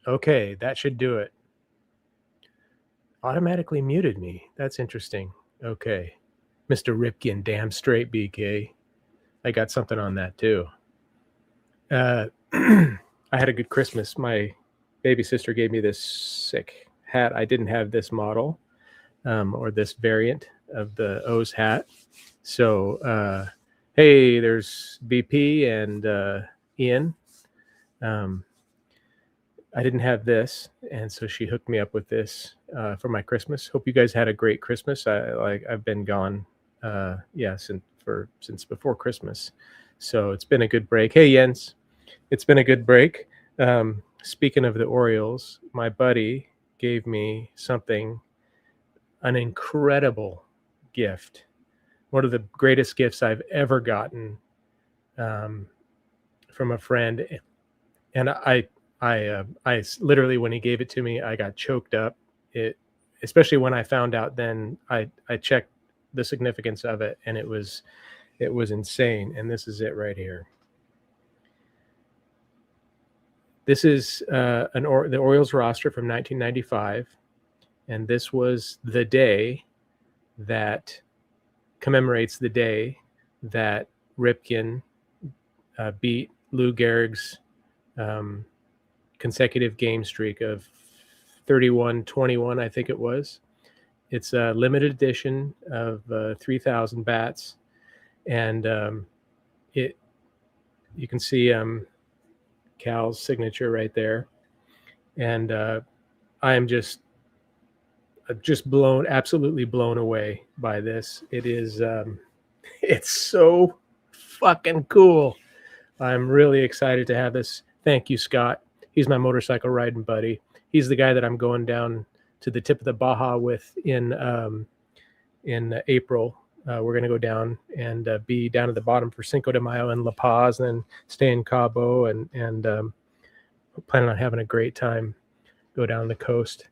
Okay, that should do it. Automatically muted me. That's interesting. Okay. Mr. Ripken, damn straight, BK. I got something on that too. I had a good Christmas. My baby sister gave me this sick hat. I didn't have this model or this variant of the O's hat. So, hey, there's BP and Ian. I didn't have this, and so she hooked me up with this for my Christmas. Hope you guys had a great Christmas. I've been gone, since before Christmas, so it's been a good break. Hey Jens, it's been a good break. Speaking of the Orioles, my buddy gave me an incredible gift, one of the greatest gifts I've ever gotten from a friend, and I literally, when he gave it to me, I got choked up. Especially when I found out, then I checked the significance of it, and it was insane. And this is it right here. This is the Orioles roster from 1995, and this was the day that commemorates the day that Ripken beat Lou Gehrig's consecutive game streak of 31-21, I think it was. It's a limited edition of 3,000 bats, and you can see Cal's signature right there, and I am just absolutely blown away by this. It is it's so fucking cool. I'm really excited to have this. Thank you, Scott. He's my motorcycle riding buddy. He's the guy that I'm going down to the tip of the Baja with in April. We're going to go down and be down at the bottom for Cinco de Mayo in La Paz, and then stay in Cabo, and planning on having a great time. Go down the coast.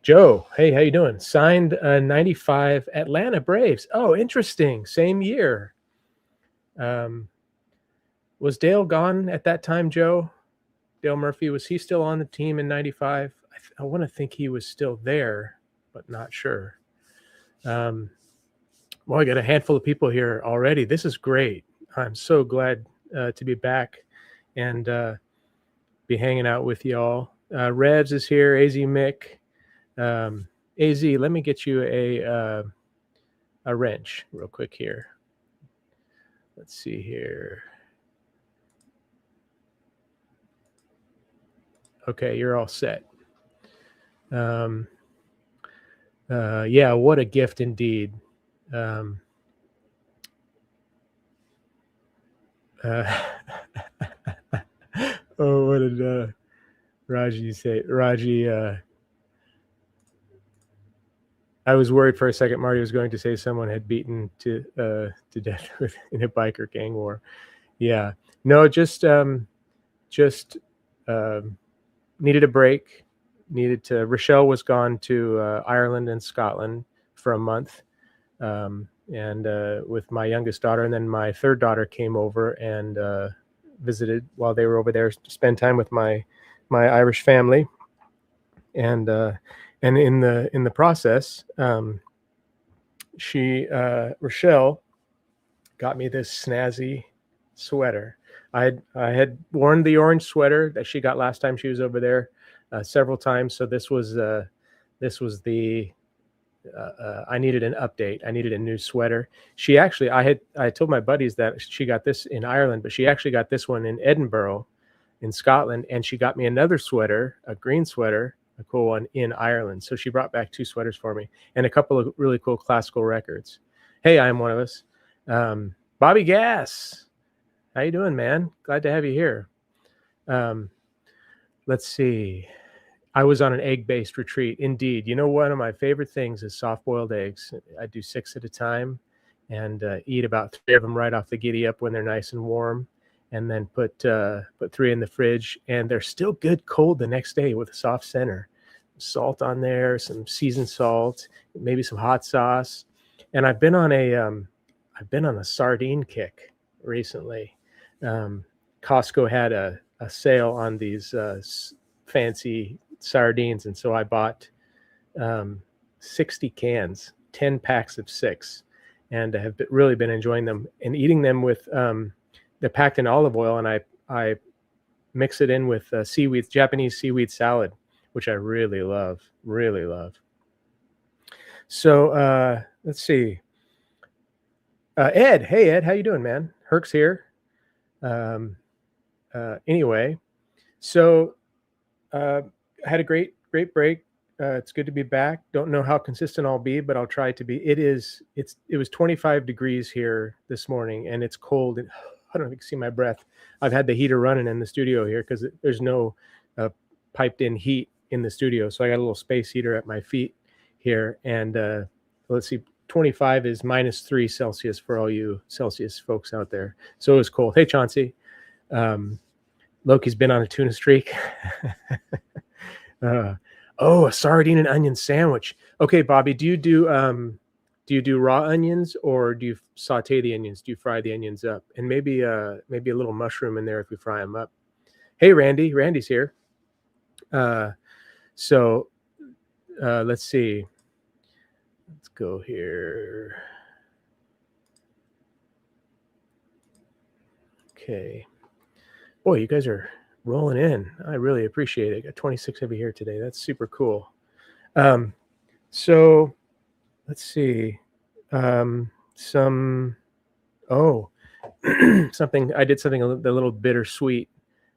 Joe, hey, how you doing? Signed 95 Atlanta Braves. Oh, interesting. Same year. Was Dale gone at that time, Joe? Dale Murphy, was he still on the team in 95? I want to think he was still there, but not sure. Well, I got a handful of people here already. This is great. I'm so glad to be back and be hanging out with y'all. Revs is here. AZ Mick. AZ, let me get you a wrench real quick here. Let's see here. Okay, you're all set. Yeah, what a gift indeed. Oh, what did Raji say? Raji, I was worried for a second Marty was going to say someone had beaten to death in a biker gang war. Yeah, no, just needed a break. Rochelle was gone to Ireland and Scotland for a month, and with my youngest daughter, and then my third daughter came over and visited while they were over there to spend time with my Irish family, and in the process, Rochelle got me this snazzy sweater. I had worn the orange sweater that she got last time she was over there several times. So this was the I needed an update. I needed a new sweater. She actually, I told my buddies that she got this in Ireland, but she actually got this one in Edinburgh in Scotland, and she got me another sweater, a green sweater, a cool one, in Ireland. So she brought back two sweaters for me and a couple of really cool classical records. Hey, I Am One of Us. Bobby Gass. How you doing, man? Glad to have you here. Let's see. I was on an egg-based retreat. Indeed. You know, one of my favorite things is soft-boiled eggs. I do 6 at a time and eat about 3 of them right off the giddy up when they're nice and warm, and then put 3 in the fridge, and they're still good cold the next day with a soft center. Salt on there, some seasoned salt, maybe some hot sauce. And I've been on a sardine kick recently. Costco had a sale on these fancy sardines, and so I bought 60 cans, 10 packs of 6, and I have really been enjoying them and eating them with. They're packed in olive oil, and I mix it in with Japanese seaweed salad, which I really love, really love. So let's see. Ed, hey Ed, how you doing, man? Herc's here. Anyway, so I had a great break. It's good to be back. Don't know how consistent I'll be, but I'll try to be. It was 25 degrees here this morning, and it's cold. And I don't know if you can see my breath. I've had the heater running in the studio here because there's no piped in heat in the studio. So I got a little space heater at my feet here. And let's see, 25 is -3 Celsius for all you Celsius folks out there. So it was cold. Hey, Chauncey. Loki's been on a tuna streak. A sardine and onion sandwich. Okay, Bobby, do you do raw onions, or do you saute the onions? Do you fry the onions up? And maybe a little mushroom in there if you fry them up. Hey, Randy. Randy's here. So let's see. Let's go here. Okay. Boy, you guys are rolling in. I really appreciate it. I got 26 of you here today. That's super cool. So let's see. Something I did something a little bittersweet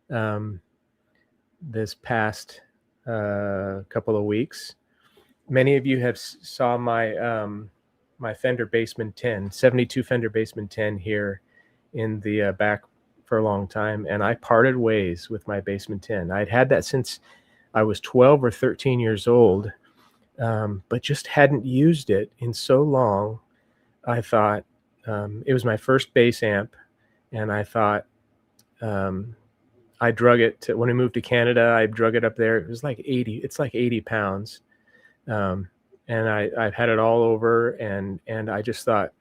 this past couple of weeks. Many of you have saw my my Fender Bassman 10, 72 Fender Bassman 10 here in the back for a long time, and I parted ways with my Bassman 10. I'd had that since I was 12 or 13 years old, but just hadn't used it in so long. I thought it was my first bass amp, and I thought I drug it when I moved to Canada. I drug it up there. It was like 80. It's like 80 pounds, and I've had it all over, and I just thought,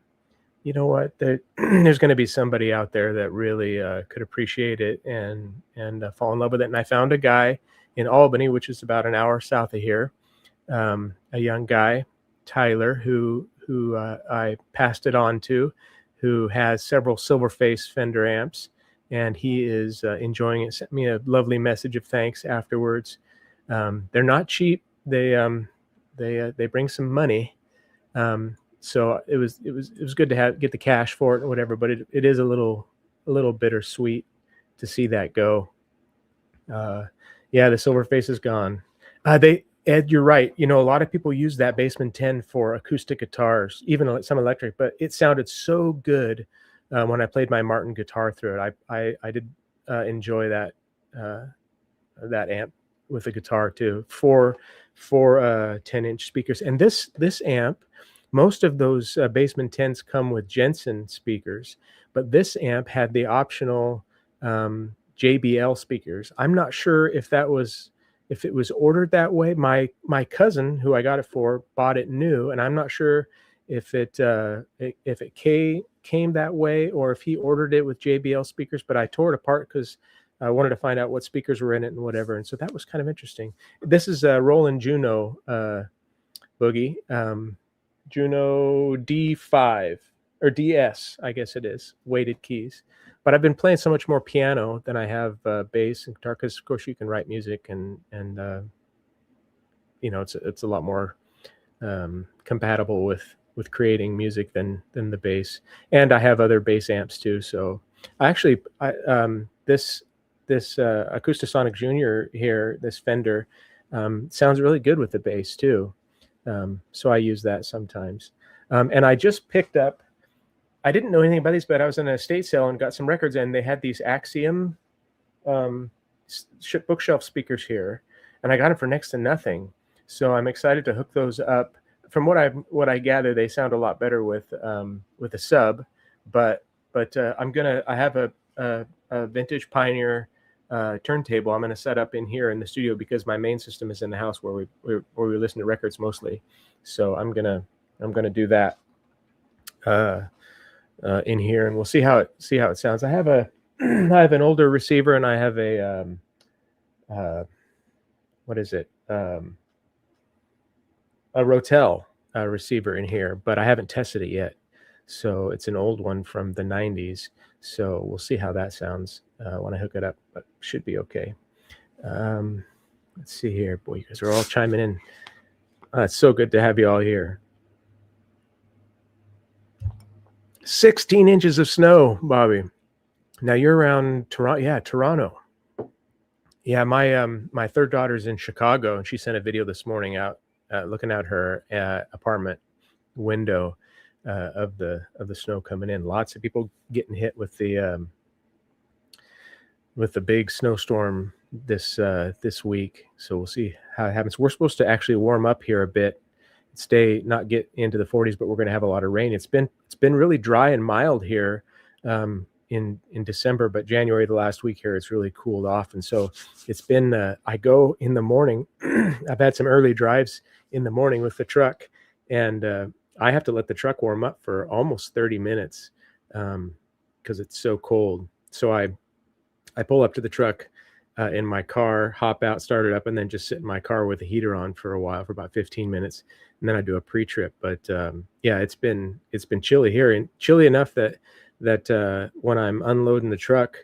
you know what, there's going to be somebody out there that really could appreciate it and fall in love with it. And I found a guy in Albany, which is about an hour south of here, a young guy, Tyler, who I passed it on to, who has several Silverface Fender amps, and he is enjoying it. Sent me a lovely message of thanks afterwards. They're not cheap. They bring some money. So it was good to get the cash for it or whatever, but it is a little bittersweet to see that go. The Silverface is gone. Ed, you're right. You know, a lot of people use that Bassman 10 for acoustic guitars, even some electric, but it sounded so good when I played my Martin guitar through it. I did enjoy that amp with the guitar too. Four 10-inch speakers, and this amp. Most of those Bassman 10s come with Jensen speakers, but this amp had the optional JBL speakers. I'm not sure if it was ordered that way. My cousin, who I got it for, bought it new, and I'm not sure if it came that way or if he ordered it with JBL speakers. But I tore it apart because I wanted to find out what speakers were in it and whatever. And so that was kind of interesting. This is a Roland Juno Boogie. Juno D5 or DS, I guess it is, weighted keys. But I've been playing so much more piano than I have bass and guitar, because of course you can write music and you know, it's a lot more compatible with creating music than the bass. And I have other bass amps too. So this Acoustasonic Junior here, this Fender, sounds really good with the bass too. So I use that sometimes. And I just picked up, I didn't know anything about these, but I was in an estate sale and got some records, and they had these Axiom bookshelf speakers here, and I got them for next to nothing. So I'm excited to hook those up. From what I gather, they sound a lot better with a sub, but I have a vintage Pioneer turntable I'm going to set up in here in the studio, because my main system is in the house where we listen to records mostly. So I'm gonna do that in here, and we'll see how it sounds. I have a I have an older receiver, and I have a what is it? A Rotel receiver in here, but I haven't tested it yet. So it's an old one from the 90s. So we'll see how that sounds when I hook it up, but should be okay. Let's see here. Boy, you guys are all chiming in. It's so good to have you all here. 16 inches of snow, Bobby. Now you're around Toronto. Yeah, Toronto. Yeah, my third daughter's in Chicago, and she sent a video this morning out looking out her apartment window of the snow coming in. Lots of people getting hit with the big snowstorm this week. So we'll see how it happens. We're supposed to actually warm up here a bit, not get into the 40s, but we're going to have a lot of rain. It's been really dry and mild here in December, but January, the last week here, it's really cooled off. And so it's been, I go in the morning. I've had some early drives in the morning with the truck, and I have to let the truck warm up for almost 30 minutes because it's so cold. So I pull up to the truck in my car, hop out, start it up, and then just sit in my car with the heater on for a while, for about 15 minutes. And then I do a pre-trip. But yeah, it's been chilly here, and chilly enough that when I'm unloading the truck,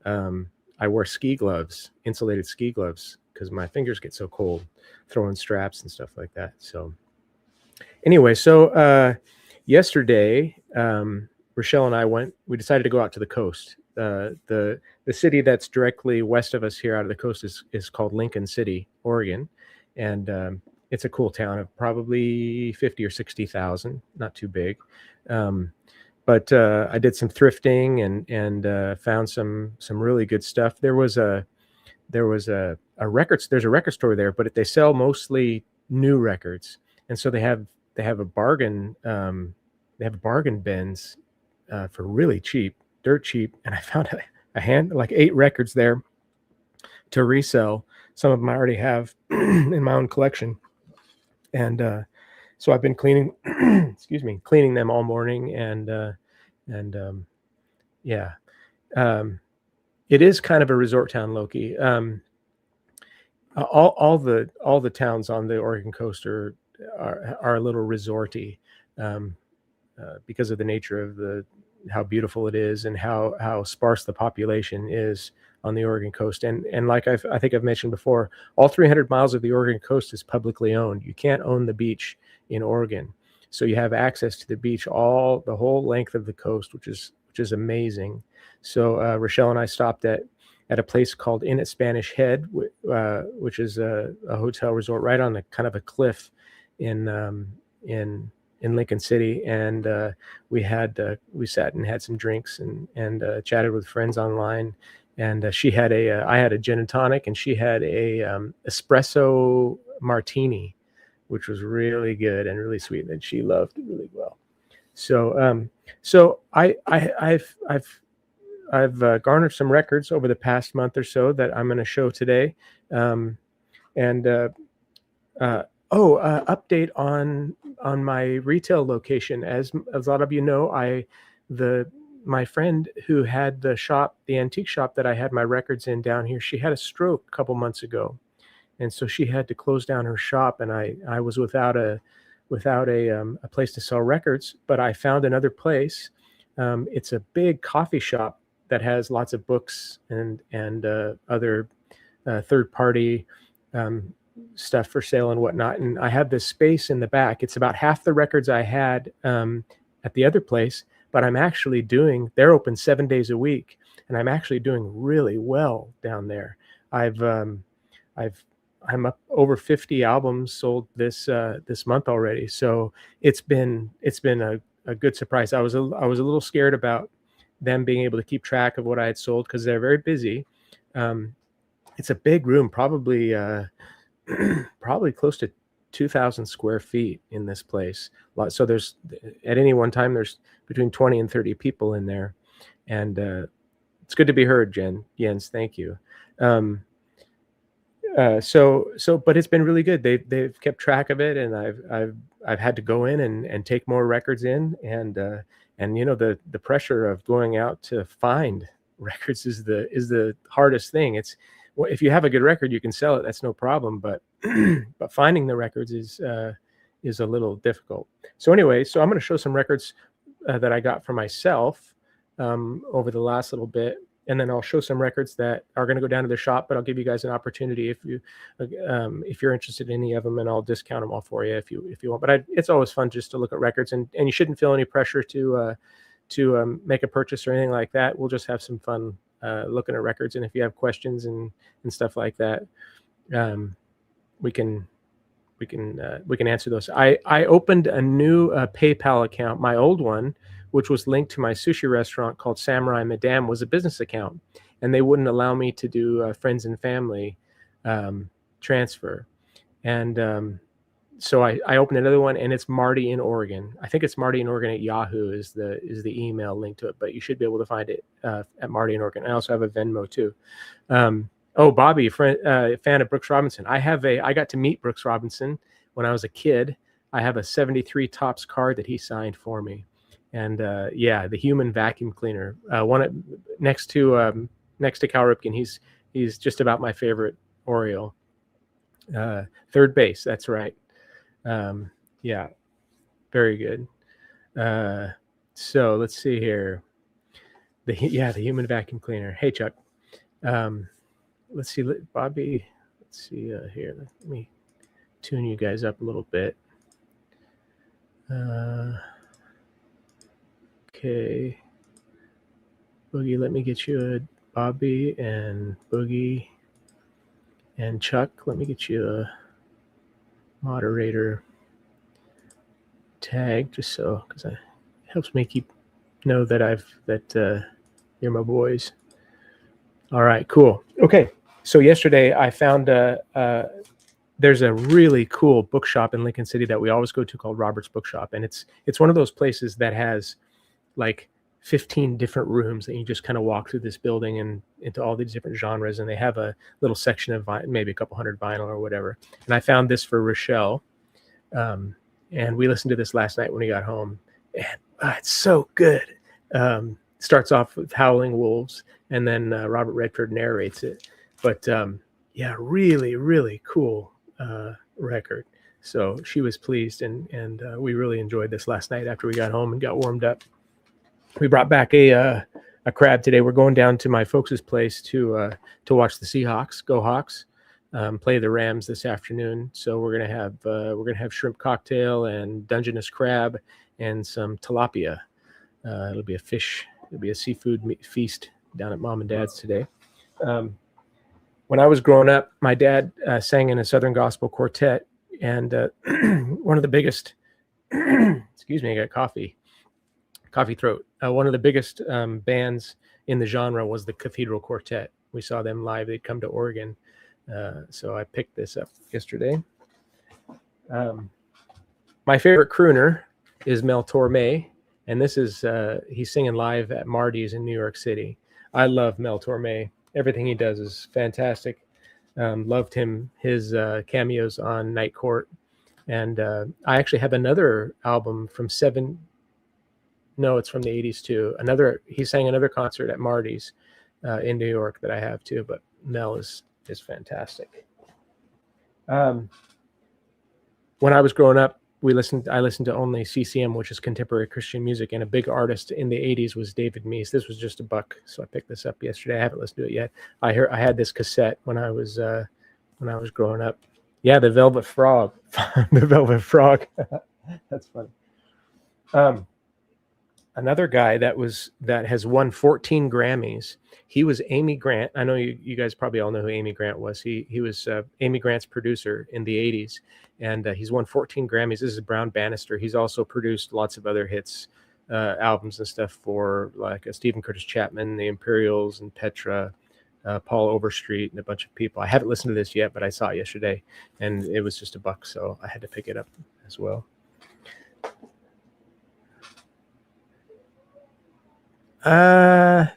I wear ski gloves, insulated ski gloves, because my fingers get so cold throwing straps and stuff like that. So anyway, so yesterday, Rochelle and I we decided to go out to the coast. The city that's directly west of us here out of the coast is called Lincoln City, Oregon. And it's a cool town of probably 50 or 60,000, not too big. But I did some thrifting and found some really good stuff. There's a record store there, but they sell mostly new records, and so they have a bargain. They have bargain bins for really cheap, dirt cheap, and I found like 8 records there to resell. Some of them I already have in my own collection, and so I've been cleaning them all morning, and yeah, it is kind of a resort town, Loki. All the towns on the Oregon coast are a little resorty because of the nature of how beautiful it is and how sparse the population is on the Oregon coast. And like I think I've mentioned before, all 300 miles of the Oregon coast is publicly owned. You can't own the beach in Oregon, so you have access to the beach the whole length of the coast, which is amazing. So Rochelle and I stopped at a place called Inn at Spanish Head, which is a hotel resort right on kind of a cliff in Lincoln City, and we sat and had some drinks and chatted with friends online. And I had a gin and tonic, and she had a espresso martini, which was really good and really sweet, and she loved it really well. So I've garnered some records over the past month or so that I'm going to show today. Update on my retail location. As a lot of you know, my friend who had the antique shop that I had my records in down here, she had a stroke a couple months ago, and so she had to close down her shop, and I was without a place to sell records. But I found another place. It's a big coffee shop that has lots of books and other third-party stuff for sale and whatnot. And I have this space in the back. It's about half the records I had at the other place, but they're open 7 days a week, and I'm actually doing really well down there. I'm up over 50 albums sold this month already. So it's been a good surprise. I was a little scared about them being able to keep track of what I had sold, because they're very busy. It's a big room, probably close to 2,000 square feet in this place. So there's, at any one time, there's between 20 and 30 people in there, and it's good to be heard, Jens. Thank you. But it's been really good. They've kept track of it, and I've had to go in and take more records in, and the pressure of going out to find records is the hardest thing. It's, well, if you have a good record, you can sell it. That's no problem. But but finding the records is a little difficult. So anyway, so I'm going to show some records that I got for myself over the last little bit, and then I'll show some records that are going to go down to the shop. But I'll give you guys an opportunity if you're interested in any of them, and I'll discount them all for you if you want. But it's always fun just to look at records, and you shouldn't feel any pressure to make a purchase or anything like that. We'll just have some fun looking at records, and if you have questions and stuff like that, we can answer those. I opened a new PayPal account. My old one, which was linked to my sushi restaurant called Samurai Madame, was a business account, and they wouldn't allow me to do friends and family transfer. And so I opened another one, and it's Marty in Oregon. I think it's Marty in Oregon at Yahoo is the email link to it, but you should be able to find it at Marty in Oregon. I also have a Venmo too. Oh, Bobby, fan of Brooks Robinson. I got to meet Brooks Robinson when I was a kid. I have a 73 Topps card that he signed for me. And yeah, the human vacuum cleaner. Next to Cal Ripken. He's just about my favorite Oriole. Third base, that's right. Yeah, very good. So let's see here. The human vacuum cleaner. Hey, Chuck. Let's see, Bobby. Let's see here. Let me tune you guys up a little bit. Okay. Boogie, let me get you a Bobby and Boogie and Chuck. Let me get you a moderator tag just so, because it helps me know that you're my boys. All right, cool. Okay, so yesterday I found there's a really cool bookshop in Lincoln City that we always go to called Robert's Bookshop, and it's one of those places that has like 15 different rooms that you just kind of walk through this building and into all these different genres, and they have a little section of maybe a couple hundred vinyl or whatever. And I found this for Rochelle, and we listened to this last night when we got home, and it's so good. Starts off with Howling Wolves, and then Robert Redford narrates it. But yeah, really, really cool record. So she was pleased, and we really enjoyed this last night after we got home and got warmed up. We brought back a crab today. We're going down to my folks' place to watch the Seahawks, go Hawks, play the Rams this afternoon. So we're gonna have shrimp cocktail and Dungeness crab and some tilapia. It'll be a seafood feast down at Mom and Dad's today. When I was growing up, my dad sang in a Southern Gospel quartet, and one of the biggest, excuse me, I got coffee throat. One of the biggest bands in the genre was the Cathedral Quartet. We saw them live. They'd come to Oregon. So I picked this up yesterday. My favorite crooner is Mel Torme, and this is he's singing live at Marty's in New York City. I love Mel Torme. Everything he does is fantastic. Loved his cameos on Night Court. And I actually have another album from it's from the 80s too. He sang another concert at Marty's in New York that I have too, but Mel is fantastic. When I was growing up, I listened to only CCM, which is contemporary Christian music, and a big artist in the 80s was David Meese. This was just a buck, so I picked this up yesterday. I haven't listened to it yet. I had this cassette when I was growing up. Yeah, the Velvet Frog. The Velvet Frog. That's funny. Another guy that has won 14 Grammys. He was Amy Grant. I know you guys probably all know who Amy Grant was. He was Amy Grant's producer in the 80s, and he's won 14 Grammys. This is Brown Bannister. He's also produced lots of other hits, albums and stuff for like Stephen Curtis Chapman, the Imperials, and Petra, Paul Overstreet, and a bunch of people. I haven't listened to this yet, but I saw it yesterday, and it was just a buck, so I had to pick it up as well.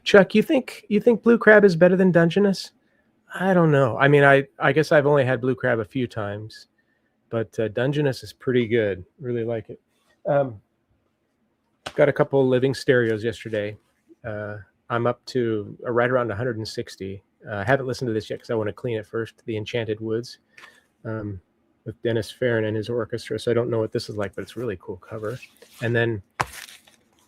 Chuck, you think Blue Crab is better than Dungeness? I don't know. I mean, I guess I've only had Blue Crab a few times, but Dungeness is pretty good. Really like it. Got a couple living stereos yesterday. I'm up to right around 160. I haven't listened to this yet because I want to clean it first. The Enchanted Woods, with Dennis Farron and his orchestra. So I don't know what this is like, but it's a really cool cover. And then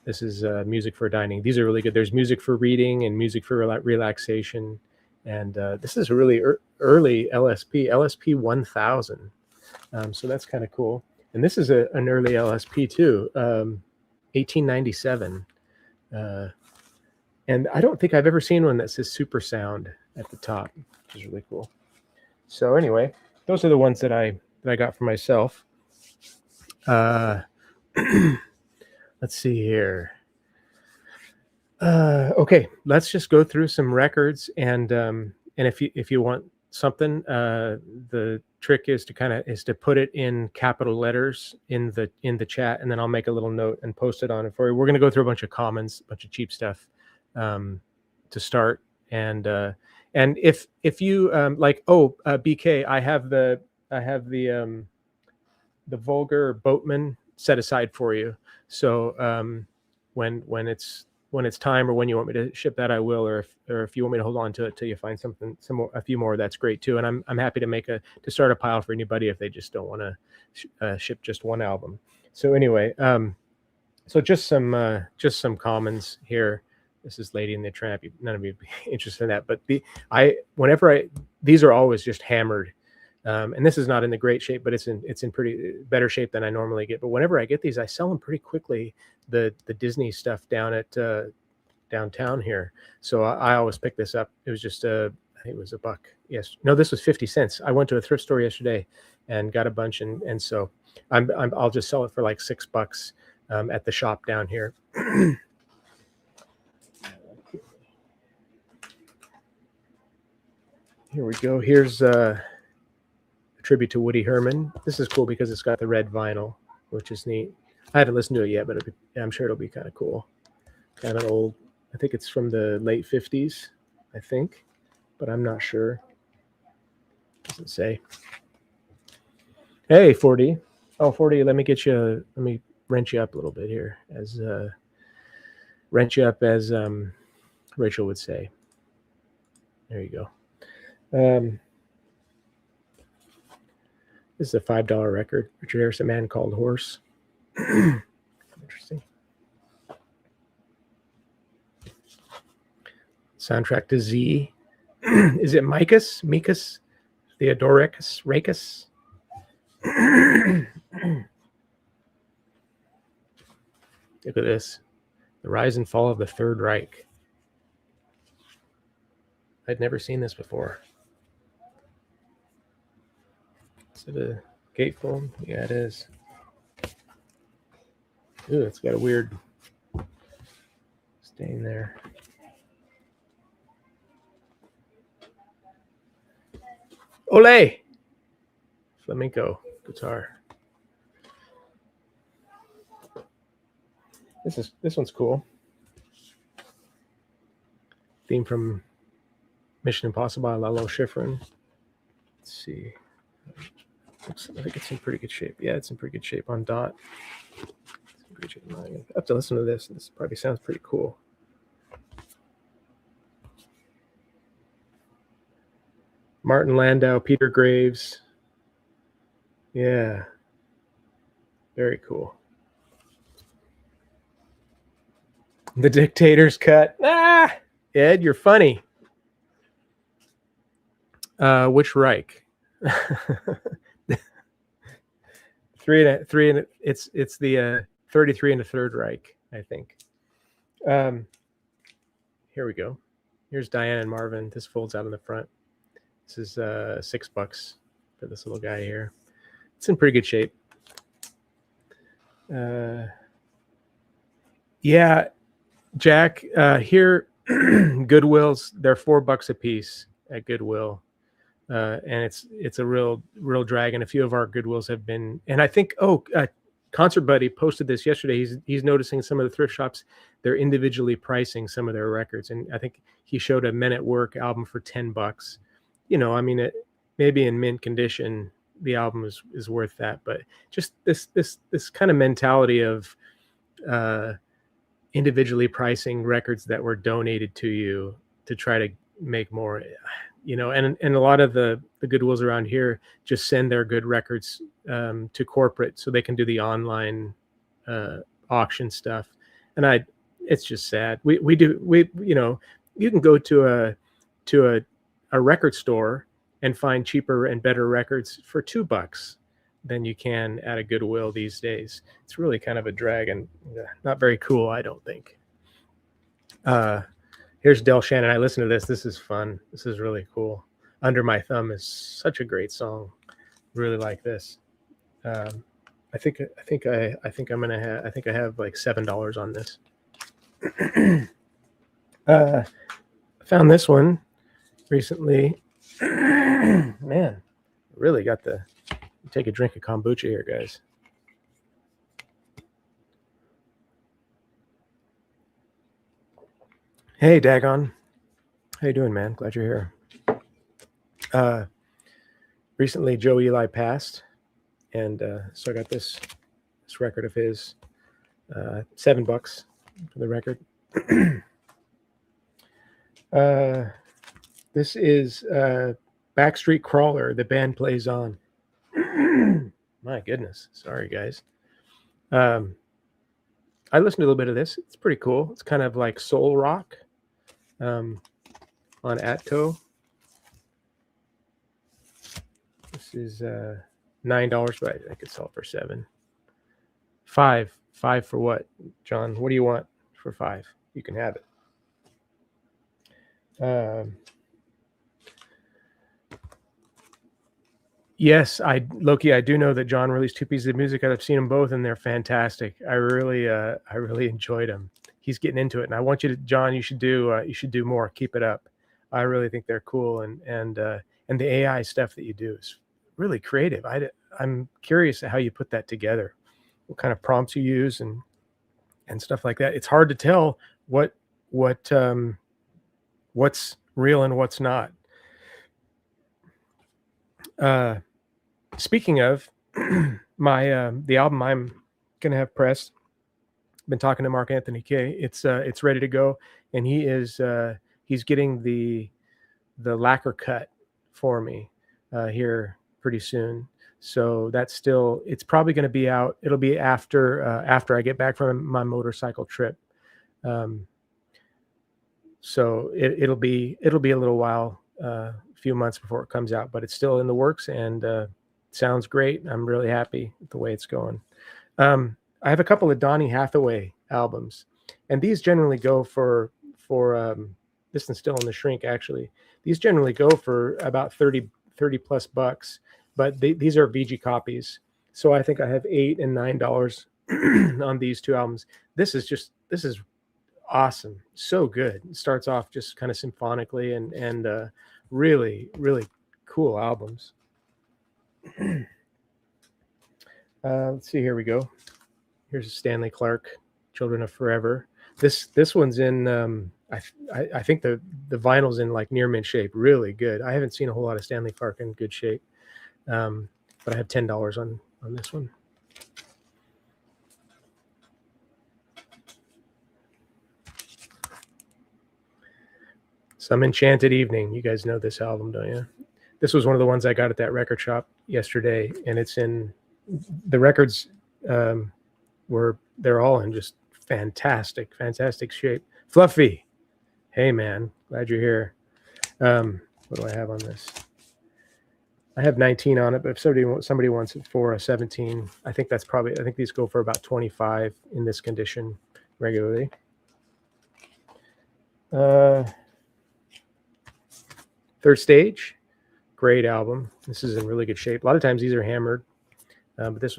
this is Music for Dining. These are really good. There's music for reading and music for relaxation. And this is a really early LSP 1000. So that's kind of cool. And this is an early LSP too, 1897. And I don't think I've ever seen one that says Super Sound at the top, which is really cool. So anyway, those are the ones that I got for myself. Let's see here. Okay, let's just go through some records, and if you want something, the trick is to put it in capital letters in the chat, and then I'll make a little note and post it on it for you. We're going to go through a bunch of commons, a bunch of cheap stuff to start, and if you BK, I have the Vulgar Boatman set aside for you. So when it's time, or when you want me to ship that, I will. Or if you want me to hold on to it till you find a few more, that's great too. And I'm happy to start a pile for anybody if they just don't want to ship just one album. So anyway, so just some commons here. This is Lady and the Tramp. None of you would be interested in that, but these are always just hammered. And this is not in the great shape, but it's in pretty better shape than I normally get. But whenever I get these, I sell them pretty quickly. The Disney stuff down at downtown here. So I always pick this up. It was just I think it was $1. Yes, no, this was 50 cents. I went to a thrift store yesterday and got a bunch, and so I'll just sell it for like $6 at the shop down here. Here we go. Here's tribute to Woody Herman. This is cool because it's got the red vinyl, which is neat. I haven't listened to it yet, but I'm sure it'll be kind of cool. Kind of old. I think it's from the late 50s, I think, but I'm not sure. Doesn't say. Hey, 40. Oh, 40, let me wrench you up a little bit here, as Rachel would say. There you go. This is a $5 record. Richard Harris, A Man Called Horse. Interesting. Soundtrack to Z. Is it Mikas? Theodoricus? Racus? Look at this. The Rise and Fall of the Third Reich. I'd never seen this before. Is it a gatefold? Yeah, it is. Ooh, it's got a weird stain there. Ole! Flamenco guitar. This one's cool. Theme from Mission Impossible by Lalo Schifrin. Let's see. I think it's in pretty good shape. Yeah, it's in pretty good shape on dot. I have to listen to this. This probably sounds pretty cool. Martin Landau, Peter Graves. Yeah. Very cool. The Dictator's Cut. Ah! Ed, you're funny. Which Reich? It's the 33 and the Third Reich, I think. Here we go. Here's Diane and Marvin. This folds out in the front. This is $6 for this little guy here. It's in pretty good shape. Yeah, Jack. Here, Goodwill's. They're $4 a piece at Goodwill. And it's a real drag, and a few of our Goodwills have been, and I think Concert Buddy posted this yesterday. He's noticing some of the thrift shops, they're individually pricing some of their records, and I think he showed a Men at Work album for $10. You know, I mean, it maybe in mint condition the album is worth that, but just this kind of mentality of individually pricing records that were donated to you to try to make more, and a lot of the Goodwills around here just send their good records to corporate so they can do the online auction stuff. And it's just sad. You can go to a record store and find cheaper and better records for $2 than you can at a Goodwill these days. It's really kind of a drag and not very cool, I don't think. Here's Del Shannon. I listened to this. This is fun. This is really cool. Under My Thumb is such a great song. Really like this. I think I'm gonna have. I think I have like $7 on this. Found this one recently. Man, really got the. Take a drink of kombucha here, guys. Hey, Dagon. How you doing, man? Glad you're here. Recently, Joe Eli passed, and so I got this record of his. $7 for the record. This is Backstreet Crawler. The band plays on. My goodness. Sorry, guys. I listened to a little bit of this. It's pretty cool. It's kind of like soul rock on Atco. This is $9, but I could sell it for $7. $5 for what, John? What do you want for $5? You can have it. Yes, Loki, I do know that John released 2 pieces of music. I've seen them both, and they're fantastic. I really enjoyed them. He's getting into it, and I want you to, John. You should do more. Keep it up. I really think they're cool, and the AI stuff that you do is really creative. I'm curious how you put that together. What kind of prompts you use and stuff like that. It's hard to tell what's real and what's not. Speaking of my the album I'm gonna have pressed, been talking to Mark Anthony Kay. It's ready to go, and he's getting the lacquer cut for me here pretty soon. So it's probably going to be out. It'll be after I get back from my motorcycle trip. So it'll be a little while, a few months before it comes out, but it's still in the works and sounds great. I'm really happy with the way it's going. I have a couple of Donny Hathaway albums, and these generally go for this one's still in the shrink actually. These generally go for about 30 plus bucks, but these are VG copies. So I think I have $8 and $9 on these 2 albums. This is awesome. So good. It starts off just kind of symphonically and really, really cool albums. Let's see, here we go. Here's Stanley Clarke, Children of Forever. This one's in I think the vinyl's in like near mint shape. Really good. I haven't seen a whole lot of Stanley Clarke in good shape. But I have $10 on this one. Some Enchanted Evening. You guys know this album, don't you? This was one of the ones I got at that record shop yesterday, and it's in the records. They're all in just fantastic shape. Fluffy. Hey man, glad you're here. What do I have on this? I have 19 on it, but if somebody wants it for a 17, I think these go for about 25 in this condition regularly. Third Stage, great album. This is in really good shape. A lot of times these are hammered, but these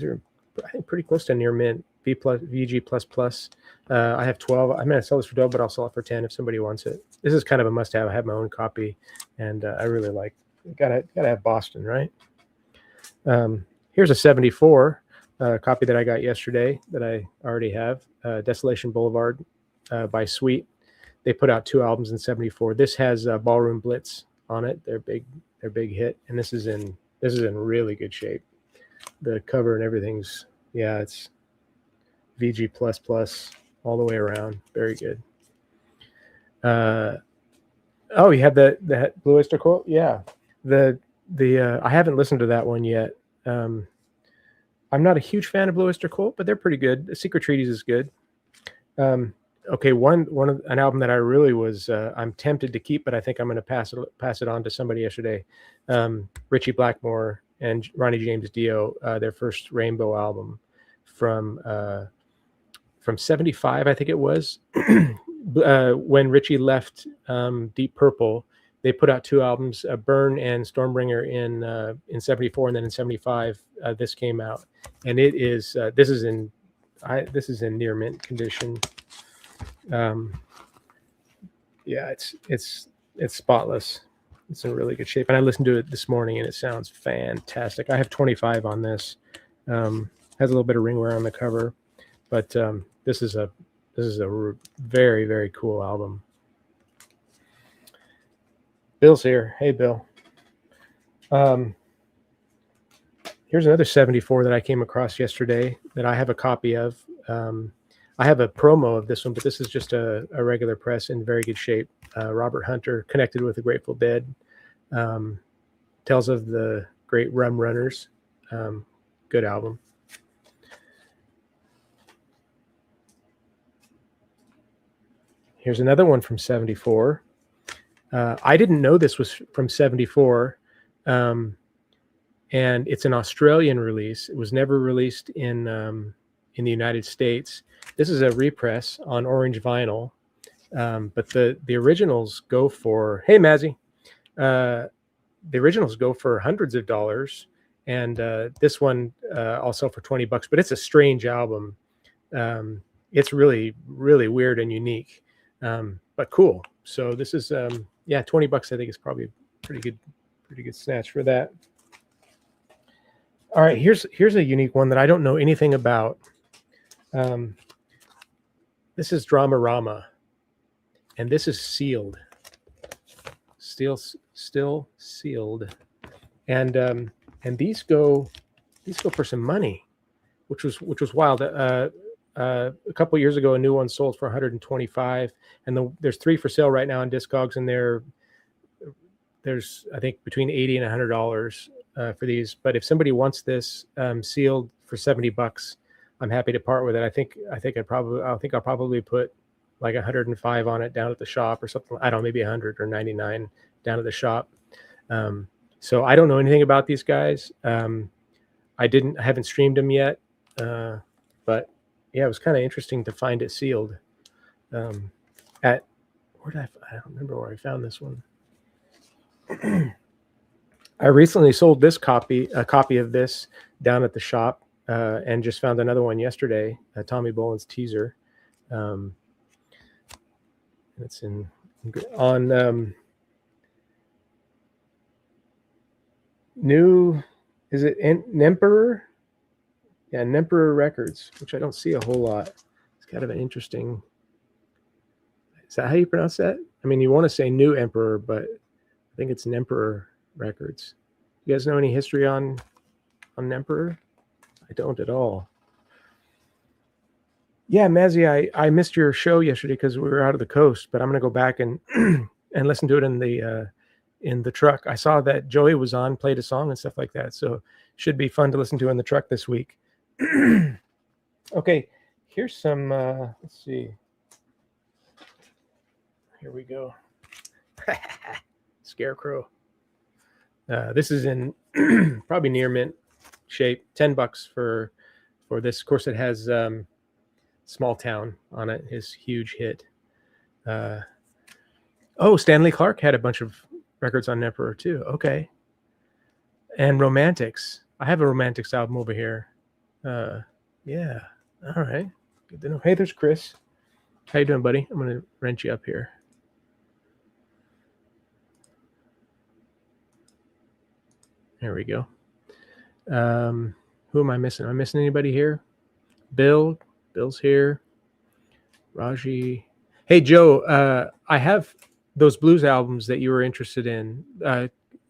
are I think pretty close to near mint. VG plus. I have 12. I'm gonna sell this for 12, but I'll sell it for 10 if somebody wants it. This is kind of a must-have. I have my own copy, and I really like. Gotta have Boston, right? Here's a 74 copy that I got yesterday that I already have. Desolation Boulevard by Sweet. They put out 2 albums in 74. This has Ballroom Blitz on it. Their big hit, and this is in really good shape. The cover and everything's it's VG plus. all the way around. Very good. Oh, you had the Blue Oyster Cult? Yeah. I haven't listened to that one yet. I'm not a huge fan of Blue Oyster Cult, but they're pretty good. The Secret Treaties is good. Okay, one of an album that I really was I'm tempted to keep, but I think I'm going to pass it on to somebody yesterday. Ritchie Blackmore and Ronnie James Dio, their first Rainbow album from '75, I think it was. When Ritchie left Deep Purple, they put out two albums, Burn and Stormbringer, in '74, and then in '75 this came out, and it is this is in near mint condition. Yeah, it's spotless. It's in really good shape, and I listened to it this morning, and it sounds fantastic. I have 25 on this. Has a little bit of ring wear on the cover, but this is a very, very cool album. Bill's here. Hey, Bill. Here's another 74 that I came across yesterday that I have a copy of. I have a promo of this one, but this is just a regular press in very good shape. Robert Hunter, connected with the Grateful Dead, tells of the great Rum Runners. Good album. Here's another one from 74. I didn't know this was from 74. And it's an Australian release. It was never released in the United States. This is a repress on orange vinyl, but the originals go for, hey Mazzy, the originals go for hundreds of dollars, and this one I'll sell for $20. But it's a strange album. It's really, really weird and unique, but cool. So this is $20. I think is probably a pretty good snatch for that. All right, here's a unique one that I don't know anything about. This is Dramarama, and this is sealed, still sealed, and these go for some money, which was wild. A couple years ago, a new one sold for $125, and there's 3 for sale right now on Discogs, and there's I think between $80 and $100 for these. But if somebody wants this sealed for $70, I'm happy to part with it. I think I'll probably put like 105 on it down at the shop or something. I don't know, maybe 100 or 99 down at the shop. So I don't know anything about these guys. I haven't streamed them yet, but yeah, it was kind of interesting to find it sealed. I don't remember where I found this one. I recently sold a copy of this down at the shop, and just found another one yesterday, Tommy Bolin's Teaser. It's on new, is it Nemperor? Yeah, Nemperor Records, which I don't see a whole lot. It's kind of an interesting. Is that how you pronounce that? I mean, you want to say New Emperor, but I think it's Nemperor Records. You guys know any history on Nemperor? I don't at all. Yeah, Mazzy, I missed your show yesterday because we were out of the coast, but I'm going to go back and and listen to it in the truck. I saw that Joey was on, played a song and stuff like that, so should be fun to listen to in the truck this week. Okay, here's some. Let's see. Here we go. Scarecrow. This is in probably near mint shape. $10 for this. Of course, it has Small Town on it, his huge hit. Stanley Clarke had a bunch of records on Emperor too. Okay. And Romantics. I have a Romantics album over here. Yeah. All right. Good to know. Hey, there's Chris. How you doing, buddy? I'm going to wrench you up here. There we go. Who am I missing? Am I missing anybody here? Bill's here. Raji. Hey, Joe, I have those blues albums that you were interested in.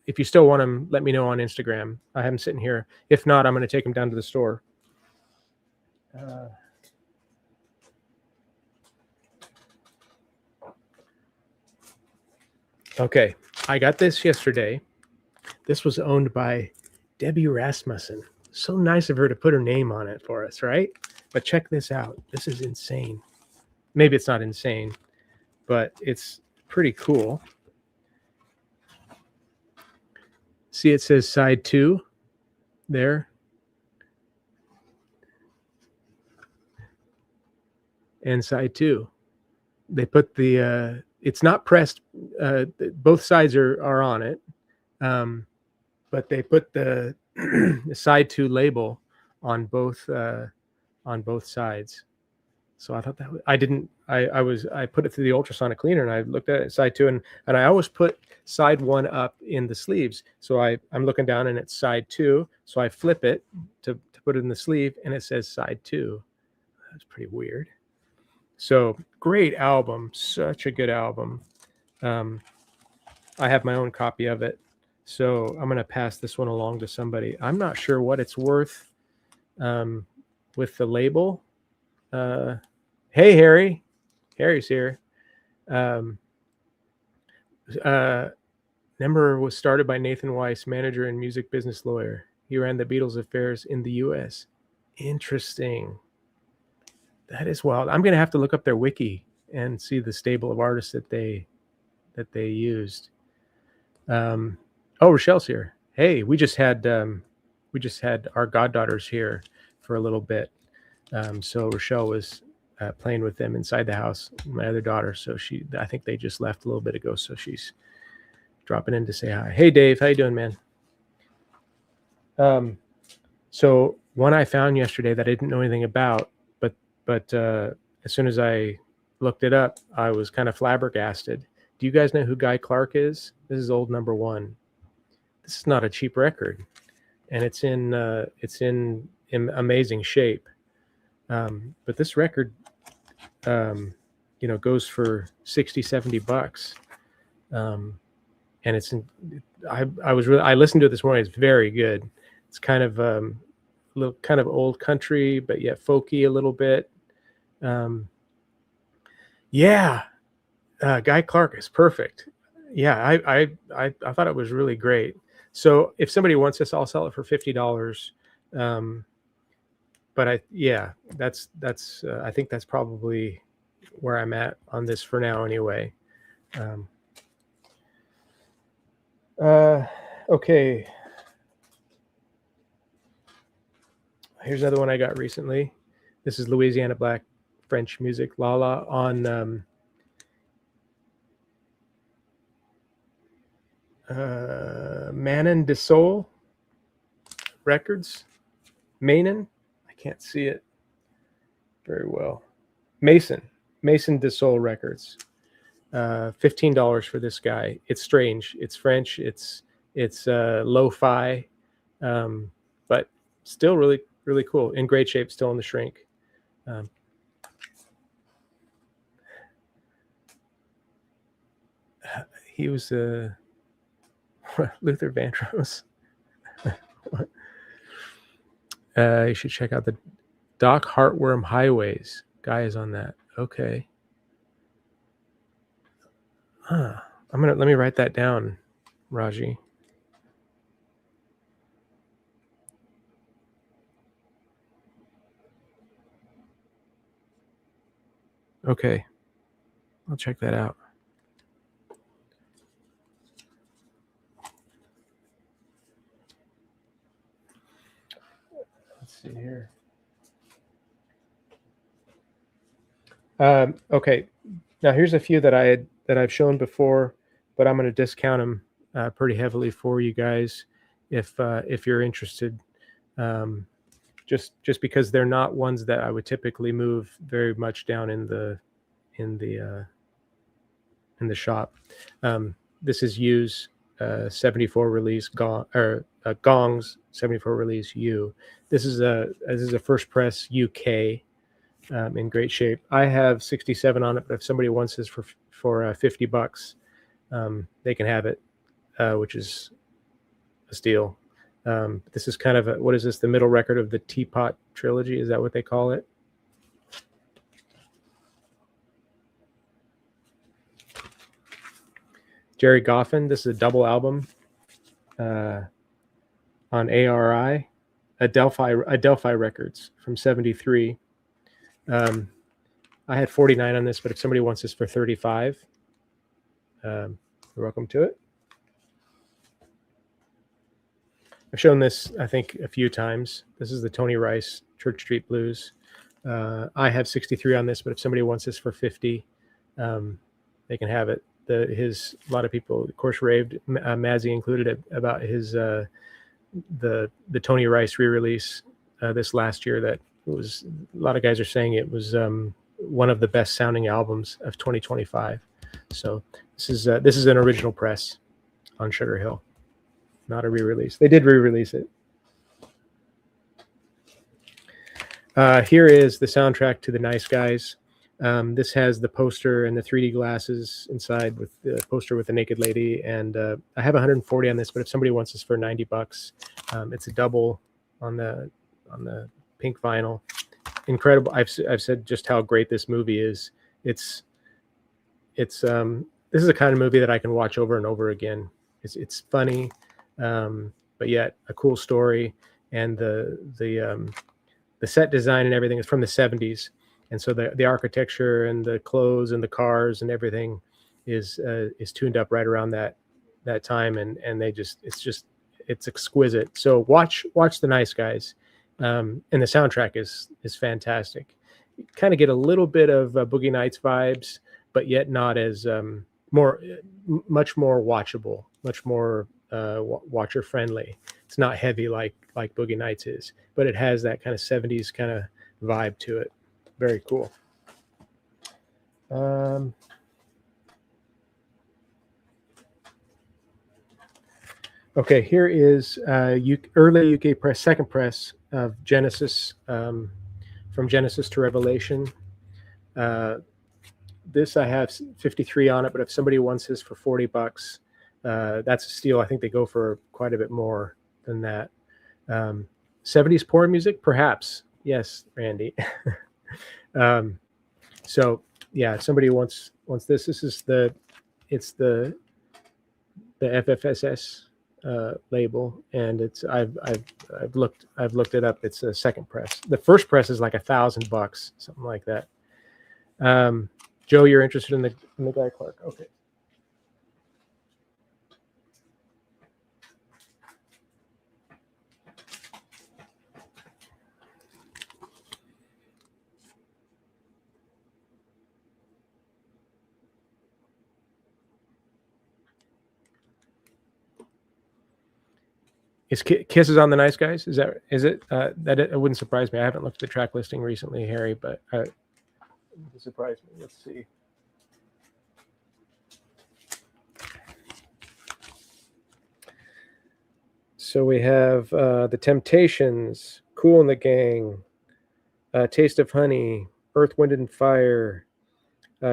If you still want them, let me know on Instagram. I have them sitting here. If not, I'm going to take them down to the store. Okay, I got this yesterday. This was owned by Debbie Rasmussen. So nice of her to put her name on it for us, right? But check this out. This is insane. Maybe it's not insane, but it's pretty cool. See, it says side 2 there. And side 2. They put the, it's not pressed. Both sides are on it. But they put the, the side 2 label on both sides. So I thought that I put it through the ultrasonic cleaner and I looked at it side 2 and I always put side 1 up in the sleeves. So I'm looking down and it's side 2. So I flip it to put it in the sleeve and it says side 2. That's pretty weird. So great album, such a good album. I have my own copy of it. So I'm going to pass this one along to somebody. I'm not sure what it's worth with the label. Hey, Harry. Harry's here. Number was started by Nathan Weiss, manager and music business lawyer. He ran the Beatles affairs in the U.S. Interesting. That is wild. I'm going to have to look up their wiki and see the stable of artists that they used. Oh, Rochelle's here. Hey, we just had our goddaughters here for a little bit. So Rochelle was playing with them inside the house, my other daughter. So I think they just left a little bit ago. So she's dropping in to say hi. Hey, Dave, how you doing, man? So one I found yesterday that I didn't know anything about, but as soon as I looked it up, I was kind of flabbergasted. Do you guys know who Guy Clark is? This is old number 1. This is not a cheap record, and it's in amazing shape. But this record, goes for $60-$70, and I listened to it this morning. It's very good. It's kind of little kind of old country, but yet folky a little bit. Guy Clark is perfect. Yeah, I thought it was really great. So if somebody wants this, I'll sell it for $50. But I think that's probably where I'm at on this for now anyway. Okay. Here's another one I got recently. This is Louisiana Black French music, Lala, on Manon de Soul Records. Manon? I can't see it very well. Mason de Soul Records. $15 for this guy. It's strange. It's French. It's lo-fi, but still really, really cool. In great shape, still in the shrink. He was Luther Vandross. You should check out the Doc Heartworm Highways. Guy is on that. Okay. Let me write that down, Raji. Okay. I'll check that out. Let's see here. Okay. Now here's a few that I've shown before, but I'm going to discount them pretty heavily for you guys if you're interested. Just because they're not ones that I would typically move very much down in the shop. This is U's 74 release Gong's 74 release U. This is a first press UK, in great shape. I have 67 on it, but if somebody wants this for $50, they can have it, which is a steal. This is kind of what is this? The middle record of the Teapot trilogy? Is that what they call it? Jerry Goffin. This is a double album on ARI, Adelphi Records from '73. I had 49 on this, but if somebody wants this for 35, you're welcome to it. I've shown this, I think, a few times. This is the Tony Rice Church Street Blues. I have 63 on this, but if somebody wants this for 50, they can have it. A lot of people, of course, raved, Mazzy included it, about his the Tony Rice re-release this last year. That was, a lot of guys are saying it was one of the best sounding albums of 2025. So this is an original press on Sugar Hill, not a re-release. They did re-release it. Here is the soundtrack to The Nice Guys. This has the poster and the 3D glasses inside, with the poster with the naked lady. And I have 140 on this, but if somebody wants this for $90, it's a double on the pink vinyl. Incredible. I've said just how great this movie is. This is the kind of movie that I can watch over and over again. It's funny, but yet a cool story, and the set design and everything is from the 70s. And so the architecture and the clothes and the cars and everything is tuned up right around that time, and it's exquisite. So watch The Nice Guys, and the soundtrack is fantastic. You kind of get a little bit of Boogie Nights vibes, but yet not as much more watchable, much more watcher friendly. It's not heavy like Boogie Nights is, but it has that kind of 70s kind of vibe to it. Very cool. Okay, here is early UK press, second press of Genesis, from Genesis to Revelation. This I have 53 on it, but if somebody wants this for $40, that's a steal. I think they go for quite a bit more than that. 70s porn music, perhaps. Yes, Randy. So yeah, if somebody wants this, this is the FFSS label, and it's I've looked it up. It's a second press. The first press is like $1,000, something like that. Joe, you're interested in the Guy Clark? Okay. Is Kiss is on The Nice Guys? Is it? That it wouldn't surprise me. I haven't looked at the track listing recently, Harry, but it would surprise me. Let's see. So we have The Temptations, Kool and the Gang, Taste of Honey, Earth, Wind and Fire,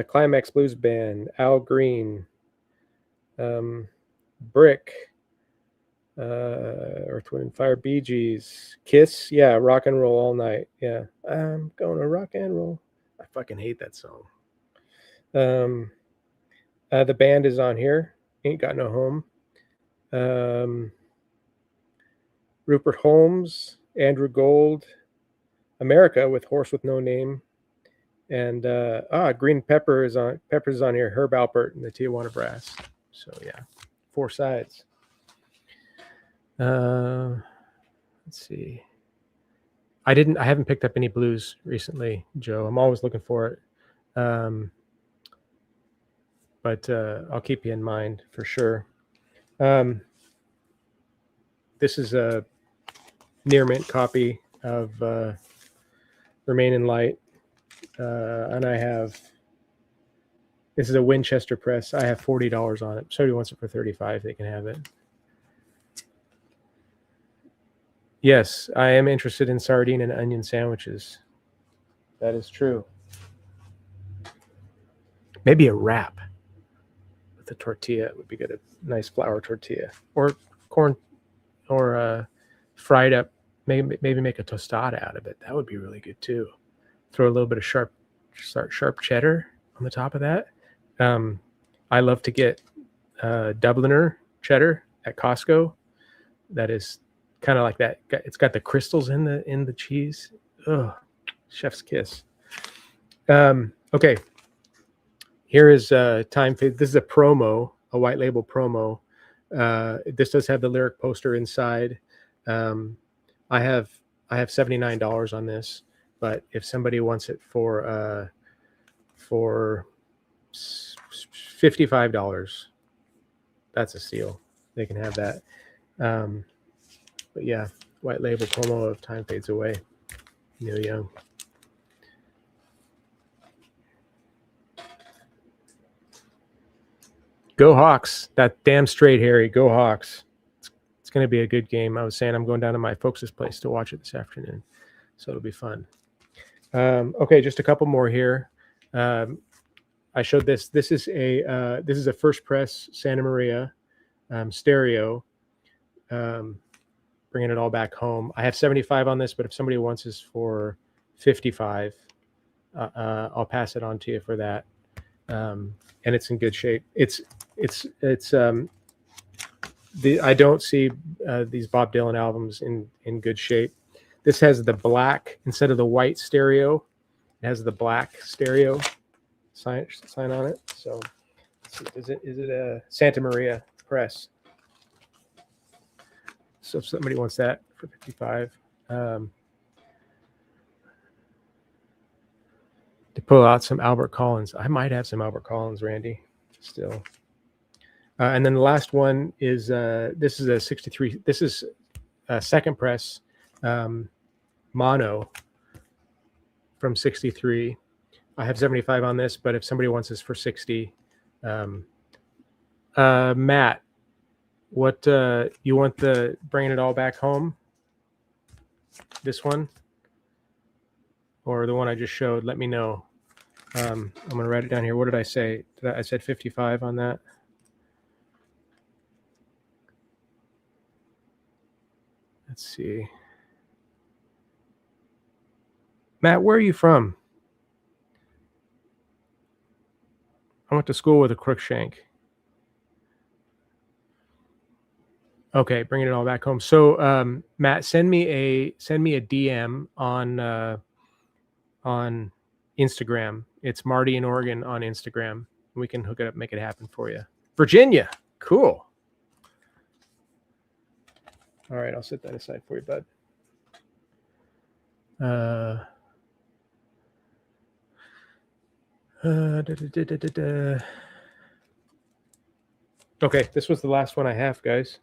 Climax Blues Band, Al Green, Brick, Earth, Wind and Fire, Bee Gees, Kiss, yeah, Rock and Roll All Night, yeah. I'm gonna rock and roll. I fucking hate that song. The band is on here. Ain't Got No Home. Rupert Holmes, Andrew Gold, America with Horse with No Name, and Green Pepper is on. Pepper's on here. Herb Alpert and the Tijuana Brass. So yeah, 4 sides. Let's see. I haven't picked up any blues recently, Joe. I'm always looking for it. But I'll keep you in mind for sure. This is a near mint copy of Remain in Light. And this is a Winchester press. I have $40 on it. Somebody wants it for $35, they can have it. Yes, I am interested in sardine and onion sandwiches. That is true. Maybe a wrap with a tortilla would be good. A nice flour tortilla, or corn, or fried up. Maybe make a tostada out of it. That would be really good too. Throw a little bit of sharp cheddar on the top of that. I love to get Dubliner cheddar at Costco. That is kind of like that. It's got the crystals in the cheese. Oh, chef's kiss. Okay. Here is Time Fades. This is a promo, a white label promo. This does have the lyric poster inside. I have $79 on this, but if somebody wants it for $55, that's a steal. They can have that. But yeah, white label promo of Time Fades Away, Neil Young. Go Hawks. That damn straight, Harry. Go Hawks. It's going to be a good game. I was saying I'm going down to my folks' place to watch it this afternoon, so it'll be fun. Okay, just a couple more here. I showed this. This is a First Press Santa Maria stereo. Bringing it all back home. I have 75 on this, but if somebody wants this for 55, I'll pass it on to you for that. And it's in good shape. I don't see these Bob Dylan albums in good shape. This has the black instead of the white stereo. It has the black stereo sign on it. So is it a Santa Maria Press? So if somebody wants that for 55, to pull out some Albert Collins. I might have some Albert Collins, Randy, still. And then the last one is this is a 63. This is a second press mono from 63. I have 75 on this, but if somebody wants this for 60, Matt, what you want the Bringing It All Back Home? This one or the one I just showed? Let me know. I'm going to write it down here. What did I say? I said 55 on that. Let's see. Matt, where are you from? I went to school with a Crookshank. Okay, Bringing It All Back Home. So, Matt, send me a DM on Instagram. It's Marty in Oregon on Instagram. We can hook it up, make it happen for you. Virginia, cool. All right, I'll set that aside for you, bud. Okay, this was the last one I have, guys,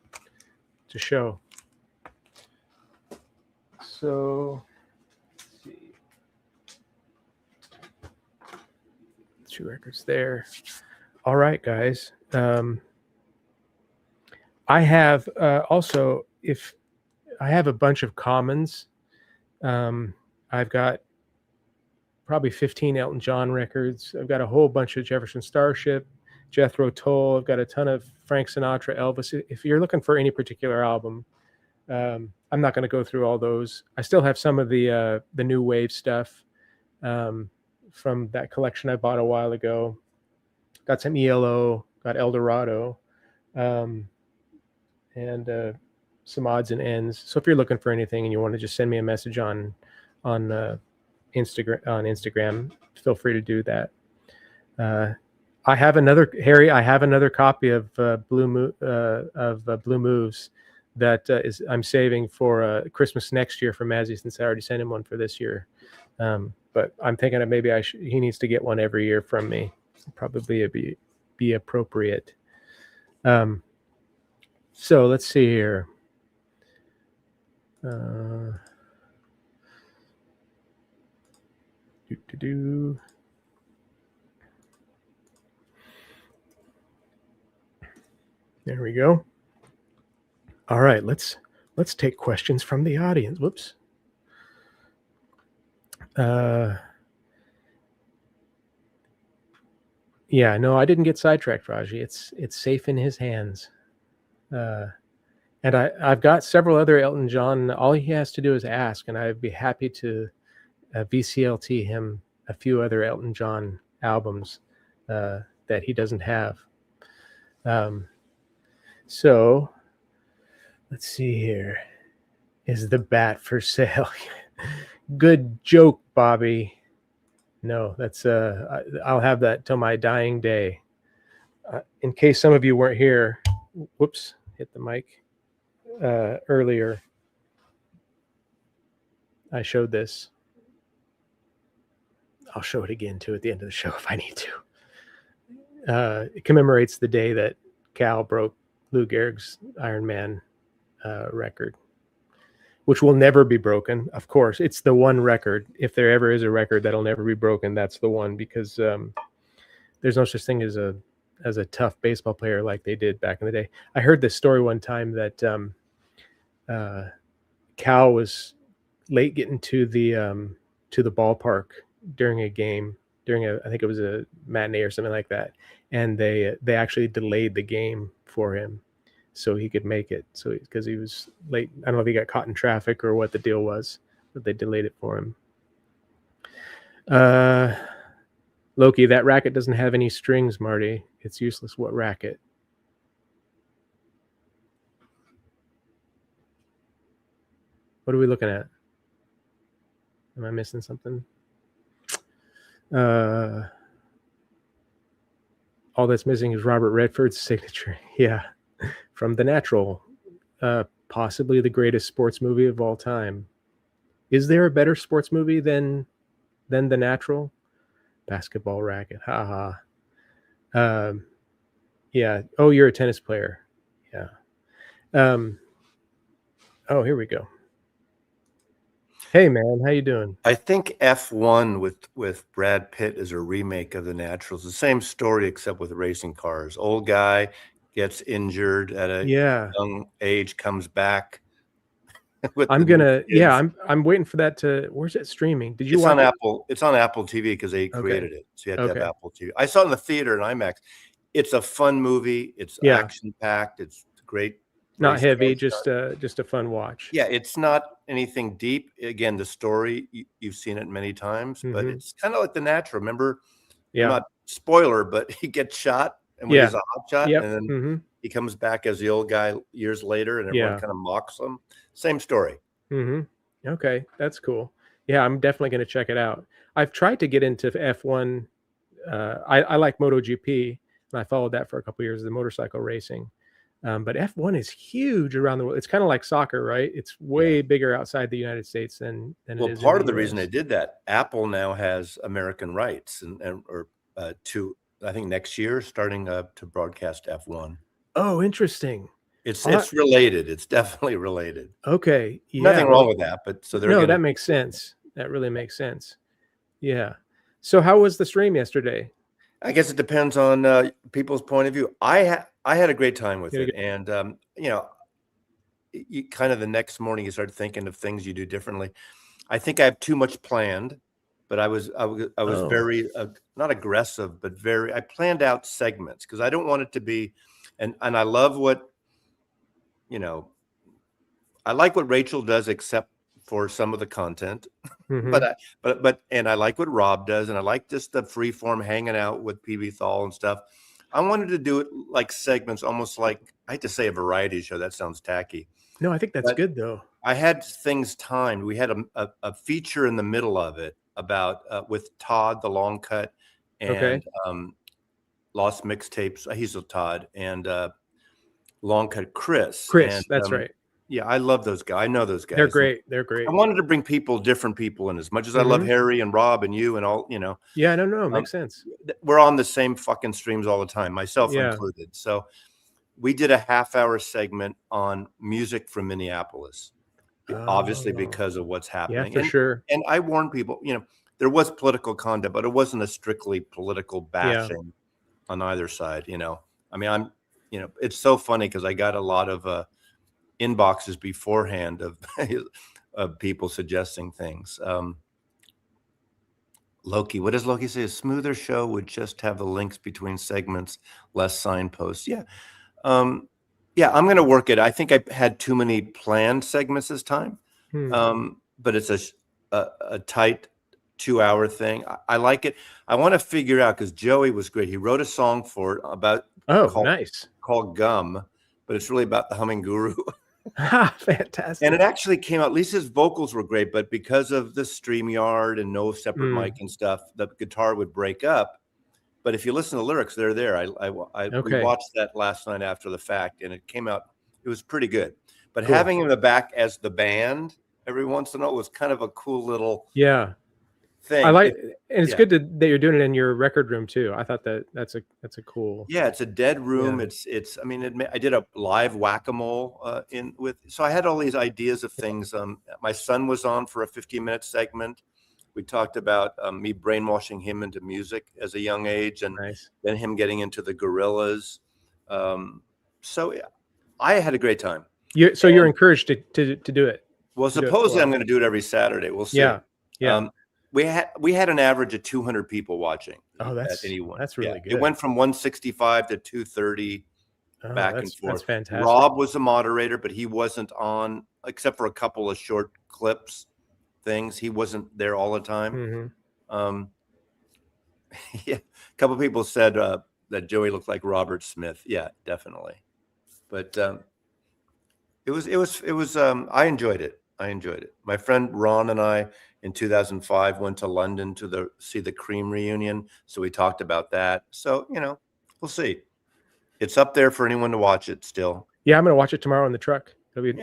to show. So, let's see. 2 records there. All right, guys. I have also, if I have a bunch of commons, I've got probably 15 Elton John records. I've got a whole bunch of Jefferson Starship, Jethro Tull. I've got a ton of Frank Sinatra, Elvis. If you're looking for any particular album, I'm not going to go through all those. I still have some of the new wave stuff from that collection I bought a while ago. Got some ELO, got El Dorado, and some odds and ends. So if you're looking for anything and you want to just send me a message on Instagram, feel free to do that. I have another copy of Blue Moves that I'm saving for Christmas next year for Mazzy, since I already sent him one for this year. But I'm thinking of maybe he needs to get one every year from me. Probably be appropriate. So let's see here. There we go. All right, let's take questions from the audience. Whoops. Yeah, no, I didn't get sidetracked, Raji. It's safe in his hands. And I've got several other Elton John. All he has to do is ask, and I'd be happy to VCLT him a few other Elton John albums that he doesn't have. So let's see here. Is the bat for sale? Good joke, Bobby. No, that's I'll have that till my dying day. In case some of you weren't here, whoops, hit the mic earlier. I showed this. I'll show it again too at the end of the show if I need to. It commemorates the day that Cal broke Lou Gehrig's Ironman record, which will never be broken. Of course, it's the one record. If there ever is a record that'll never be broken, that's the one, because there's no such thing as a tough baseball player like they did back in the day. I heard this story one time that Cal was late getting to the ballpark during a game, I think it was a matinee or something like that, and they actually delayed the game for him so he could make it. So because he was late, I don't know if he got caught in traffic or what the deal was, but they delayed it for him. Loki, that racket doesn't have any strings, Marty. It's useless. What racket? What are we looking at? Am I missing something? All that's missing is Robert Redford's signature. Yeah, from The Natural, possibly the greatest sports movie of all time. Is there a better sports movie than The Natural? Basketball racket. Haha. Yeah. Oh, you're a tennis player. Yeah. Oh, here we go. Hey man, how you doing? I think F1 with Brad Pitt is a remake of The Natural. It's the same story except with racing cars. Old guy gets injured at a young age, comes back. I'm waiting for that to. Where's it streaming? Did you it's watch on it? Apple? It's on Apple TV because they created it. So you have to have Apple TV. I saw it in the theater in IMAX. It's a fun movie. It's action packed. It's great. Not heavy, just a fun watch. Yeah, it's not anything deep. Again, the story, you've seen it many times, but it's kind of like The Natural. Remember, not spoiler, but he gets shot and when he's a hot shot, and then he comes back as the old guy years later, and everyone kind of mocks him. Same story. Okay, that's cool. Yeah, I'm definitely going to check it out. I've tried to get into F1. I like MotoGP, and I followed that for a couple of years, the motorcycle racing. But F1 is huge around the world. It's kind of like soccer, right? It's way bigger outside the United States than it is. Part of the reason they did that, Apple now has American rights, or to, I think, next year starting to broadcast F1. Oh, interesting. It's related. It's definitely related. Okay, nothing wrong with that. But so that makes sense. That really makes sense. Yeah. So how was the stream yesterday? I guess it depends on people's point of view. I had a great time with it, and you kind of the next morning you start thinking of things you do differently. I think I have too much planned, but I was very not aggressive, but I planned out segments because I don't want it to be, and I love what I like what Rachel does, except for some of the content, but I like what Rob does, and I like just the free form hanging out with PB Thal and stuff. I wanted to do it like segments, almost like, I hate to say a variety show. That sounds tacky. No, I think that's good though. I had things timed. We had a feature in the middle of it about with Todd, the long cut, and Lost Mixtapes. He's with Todd, and long cut Chris. And, that's right. Yeah, I love those guys. I know those guys. They're great. They're great. I wanted to bring different people in, as much as I love Harry and Rob and you and all, Yeah, no, makes sense. We're on the same fucking streams all the time, myself included. So we did a half-hour segment on music from Minneapolis, obviously because of what's happening. Yeah, for sure. And I warned people, there was political content, but it wasn't a strictly political bashing on either side. I mean, it's so funny because I got a lot of inboxes beforehand of people suggesting things. Loki, what does Loki say? A smoother show would just have the links between segments, less signposts. Yeah. I'm going to work it. I think I had too many planned segments this time. But it's a tight 2-hour thing. I like it. I want to figure out, because Joey was great. He wrote a song for it about nice called Gum, but it's really about the humming guru. Fantastic. And it actually came out, at least his vocals were great, but because of the StreamYard and no separate mic and stuff, the guitar would break up. But if you listen to the lyrics, they're there. We watched that last night after the fact, and it came out, it was pretty good. But having him in the back as the band every once in a while was kind of a cool little thing. I like, and it's good that you're doing it in your record room too. I thought that's a cool. Yeah, it's a dead room. Yeah. I mean, I did a live whack-a-mole so I had all these ideas of things. My son was on for a 15-minute segment. We talked about me brainwashing him into music as a young age, and then him getting into the Gorillaz. So yeah, I had a great time. You're encouraged to do it. Well, supposedly I'm going to do it every Saturday. We'll see. Yeah. We had an average of 200 people watching. Oh, at anyone. That's really good. It went from 165 to 230 back and forth. That's fantastic. Rob was the moderator, but he wasn't on except for a couple of short clips things. He wasn't there all the time. Yeah, a couple of people said that Joey looked like Robert Smith. Yeah, definitely. But it was I enjoyed it. My friend Ron and I in 2005 went to London to see the Cream reunion. So we talked about that. So, we'll see. It's up there for anyone to watch it still. Yeah, I'm going to watch it tomorrow in the truck. It'll be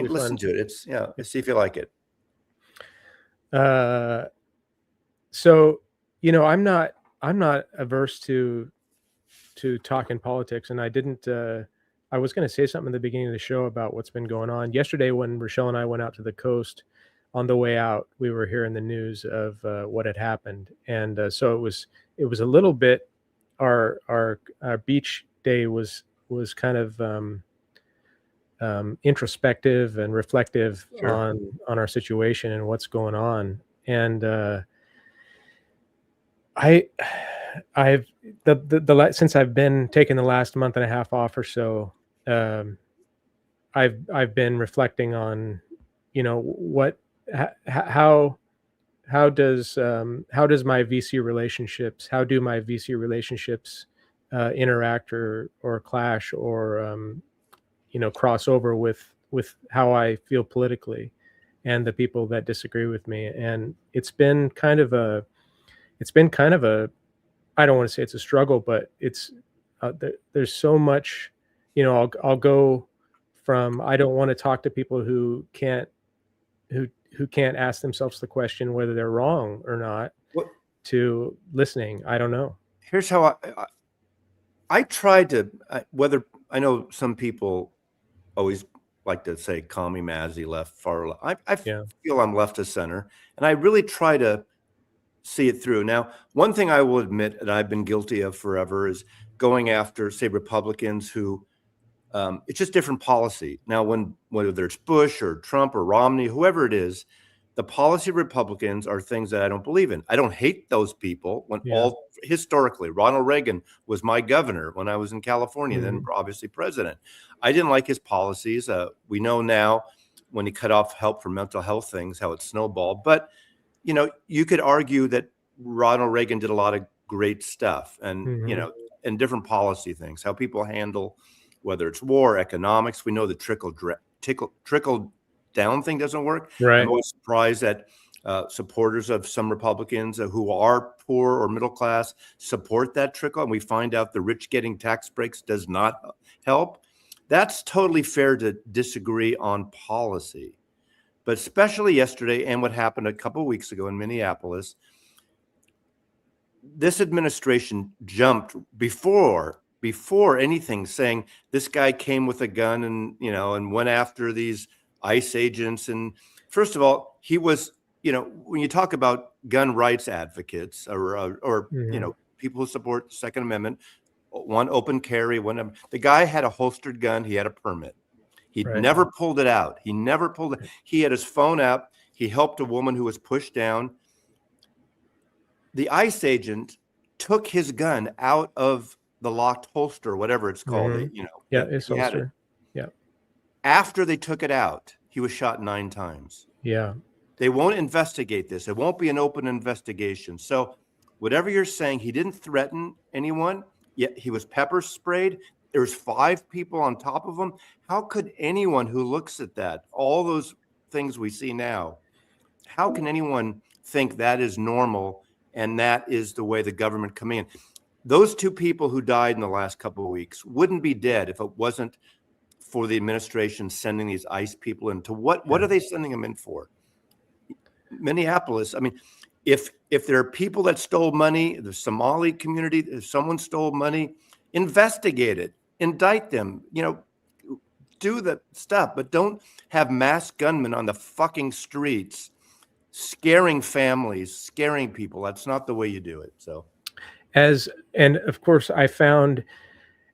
listen to it. See if you like it. So, I'm not averse to talking politics, and I was going to say something at the beginning of the show about what's been going on. Yesterday, when Rochelle and I went out to the coast, on the way out, we were hearing the news of what had happened, and so it was a little bit. Our beach day was kind of introspective and reflective on our situation and what's going on, and I've since I've been taking the last month and a half off or so, I've been reflecting on, how does my VC relationships, interact or clash or cross over with how I feel politically and the people that disagree with me. And it's been kind of a I don't want to say it's a struggle, but it's there's so much, I'll go from I don't want to talk to people who can't ask themselves the question whether they're wrong or not to listening. I don't know. Here's how I tried to, whether I know some people always like to say, call me Mazzy, left, far left. I feel I'm left of center, and I really try to see it through. Now, one thing I will admit that I've been guilty of forever is going after, say, Republicans who it's just different policy. Now, whether it's Bush or Trump or Romney, whoever it is, the policy of Republicans are things that I don't believe in. I don't hate those people. Historically, Ronald Reagan was my governor when I was in California, then obviously president. I didn't like his policies. We know now when he cut off help for mental health things, how it snowballed. But, you could argue that Ronald Reagan did a lot of great stuff and, and different policy things, how people handle, whether it's war, economics. We know the trickle down thing doesn't work. Right. I'm always surprised that supporters of some Republicans who are poor or middle class support that trickle, and we find out the rich getting tax breaks does not help. That's totally fair to disagree on policy. But especially yesterday and what happened a couple of weeks ago in Minneapolis, this administration jumped before anything, saying this guy came with a gun and went after these ICE agents. And first of all, he was, when you talk about gun rights advocates or people who support the Second Amendment, one open carry, the guy had a holstered gun. He had a permit. He never pulled it out. He had his phone out. He helped a woman who was pushed down. The ICE agent took his gun out of the locked holster, whatever it's called. It's holster. Yeah. After they took it out, he was shot 9 times. Yeah. They won't investigate this. It won't be an open investigation. So whatever you're saying, he didn't threaten anyone, yet he was pepper sprayed. there's 5 people on top of them. How could anyone who looks at that, all those things we see now, how can anyone think that is normal and that is the way the government come in? Those 2 people who died in the last couple of weeks wouldn't be dead if it wasn't for the administration sending these ICE people in. To what are they sending them in for? Minneapolis. I mean, if there are people that stole money, the Somali community, if someone stole money, investigate it, indict them, do the stuff, but don't have mass gunmen on the fucking streets scaring families, scaring people. That's not the way you do it. So, and of course, I found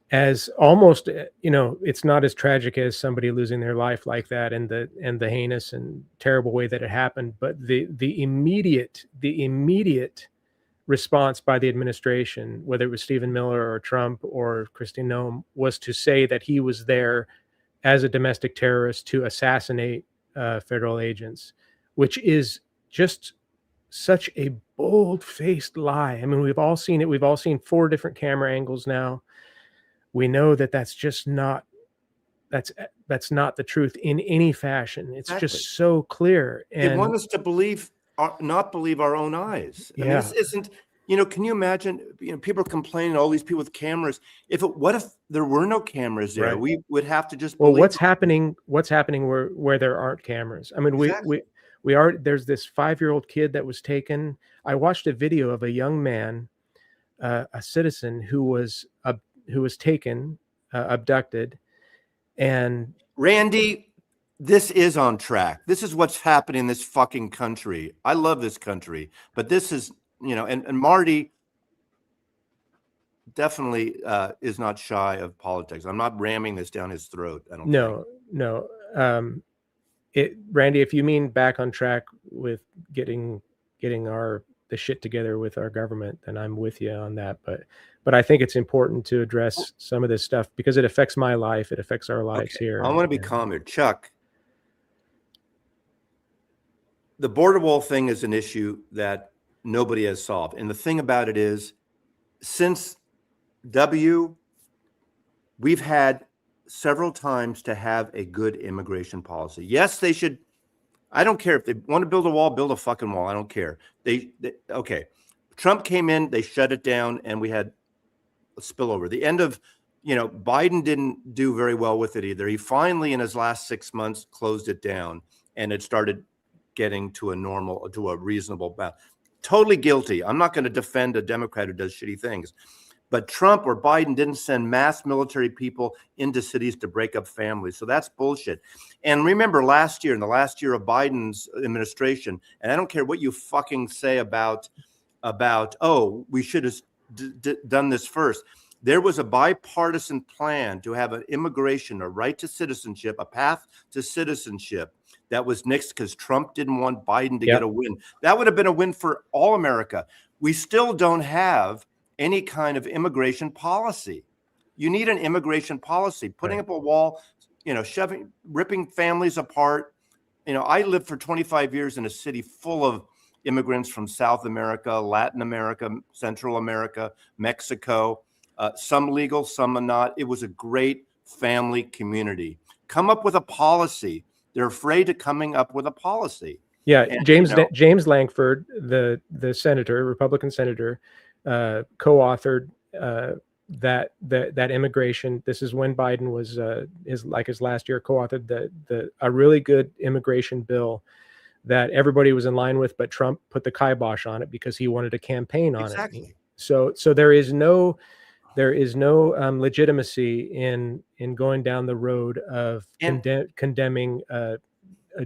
as almost, it's not as tragic as somebody losing their life like that, and the heinous and terrible way that it happened, but the immediate response by the administration, whether it was Stephen Miller or Trump or Kristi Noem, was to say that he was there as a domestic terrorist to assassinate federal agents, which is just such a bold-faced lie. I mean, we've all seen it. We've all seen 4 different camera angles now. We know that that's just not, that's not the truth in any fashion. It's just so clear. And they want us to not believe our own eyes. I mean, this isn't, can you imagine, people are complaining, all these people with cameras. What if there were no cameras there? Right. We would have to just believe. Well, what's happening where there aren't cameras? I mean, there's this 5-year-old kid that was taken. I watched a video of a young man, a citizen who was taken, abducted, and Randy, this is on track. This is what's happening in this fucking country. I love this country, but this is, and Marty definitely is not shy of politics. I'm not ramming this down his throat. I don't. No. Randy, if you mean back on track with getting the shit together with our government, then I'm with you on that. But I think it's important to address some of this stuff because it affects my life. It affects our lives here. I want to be calm here. Chuck, the border wall thing is an issue that nobody has solved. And the thing about it is, since we've had several times to have a good immigration policy. Yes, they should. I don't care if they want to build a wall, build a fucking wall. I don't care. Okay. Trump came in, they shut it down, and we had a spillover. The end of, Biden didn't do very well with it either. He finally, in his last 6 months, closed it down, and it started getting to a reasonable balance. Totally guilty. I'm not going to defend a Democrat who does shitty things. But Trump or Biden didn't send mass military people into cities to break up families. So that's bullshit. And remember in the last year of Biden's administration, and I don't care what you fucking say about we should have done this first. There was a bipartisan plan to have an immigration, a right to citizenship, a path to citizenship that was nixed because Trump didn't want Biden to get a win. That would have been a win for all America. We still don't have any kind of immigration policy. You need an immigration policy. Putting up a wall, ripping families apart. I lived for 25 years in a city full of immigrants from South America, Latin America, Central America, Mexico, some legal, some not. It was a great family community. Come up with a policy. They're afraid of coming up with a policy. Yeah, and, James Lankford, the senator, Republican senator, co-authored that immigration. This is when Biden was his last year, co-authored a really good immigration bill that everybody was in line with, but Trump put the kibosh on it because he wanted to campaign on it. So there is no legitimacy in going down the road of condemning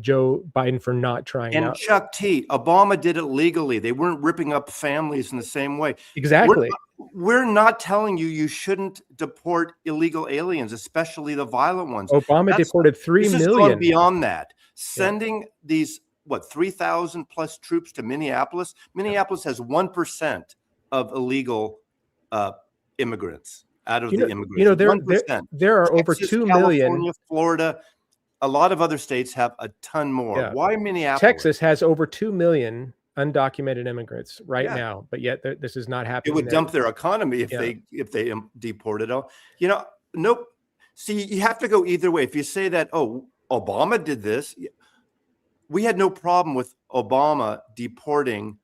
Joe Biden for not trying. And Chuck T, Obama did it legally. They weren't ripping up families in the same way. Exactly. We're not telling you shouldn't deport illegal aliens, especially the violent ones. Obama deported 3 million. This is going beyond that. Sending these 3,000 plus troops to Minneapolis. Minneapolis has 1% of illegal immigrants out of the immigration. There are over 2 million. California, Florida. A lot of other states have a ton more. Yeah. Why Minneapolis? Texas has over 2 million undocumented immigrants now, but yet this is not happening. It would dump their economy if they deported all. nope. See, you have to go either way. If you say that, oh, Obama did this, we had no problem with Obama deporting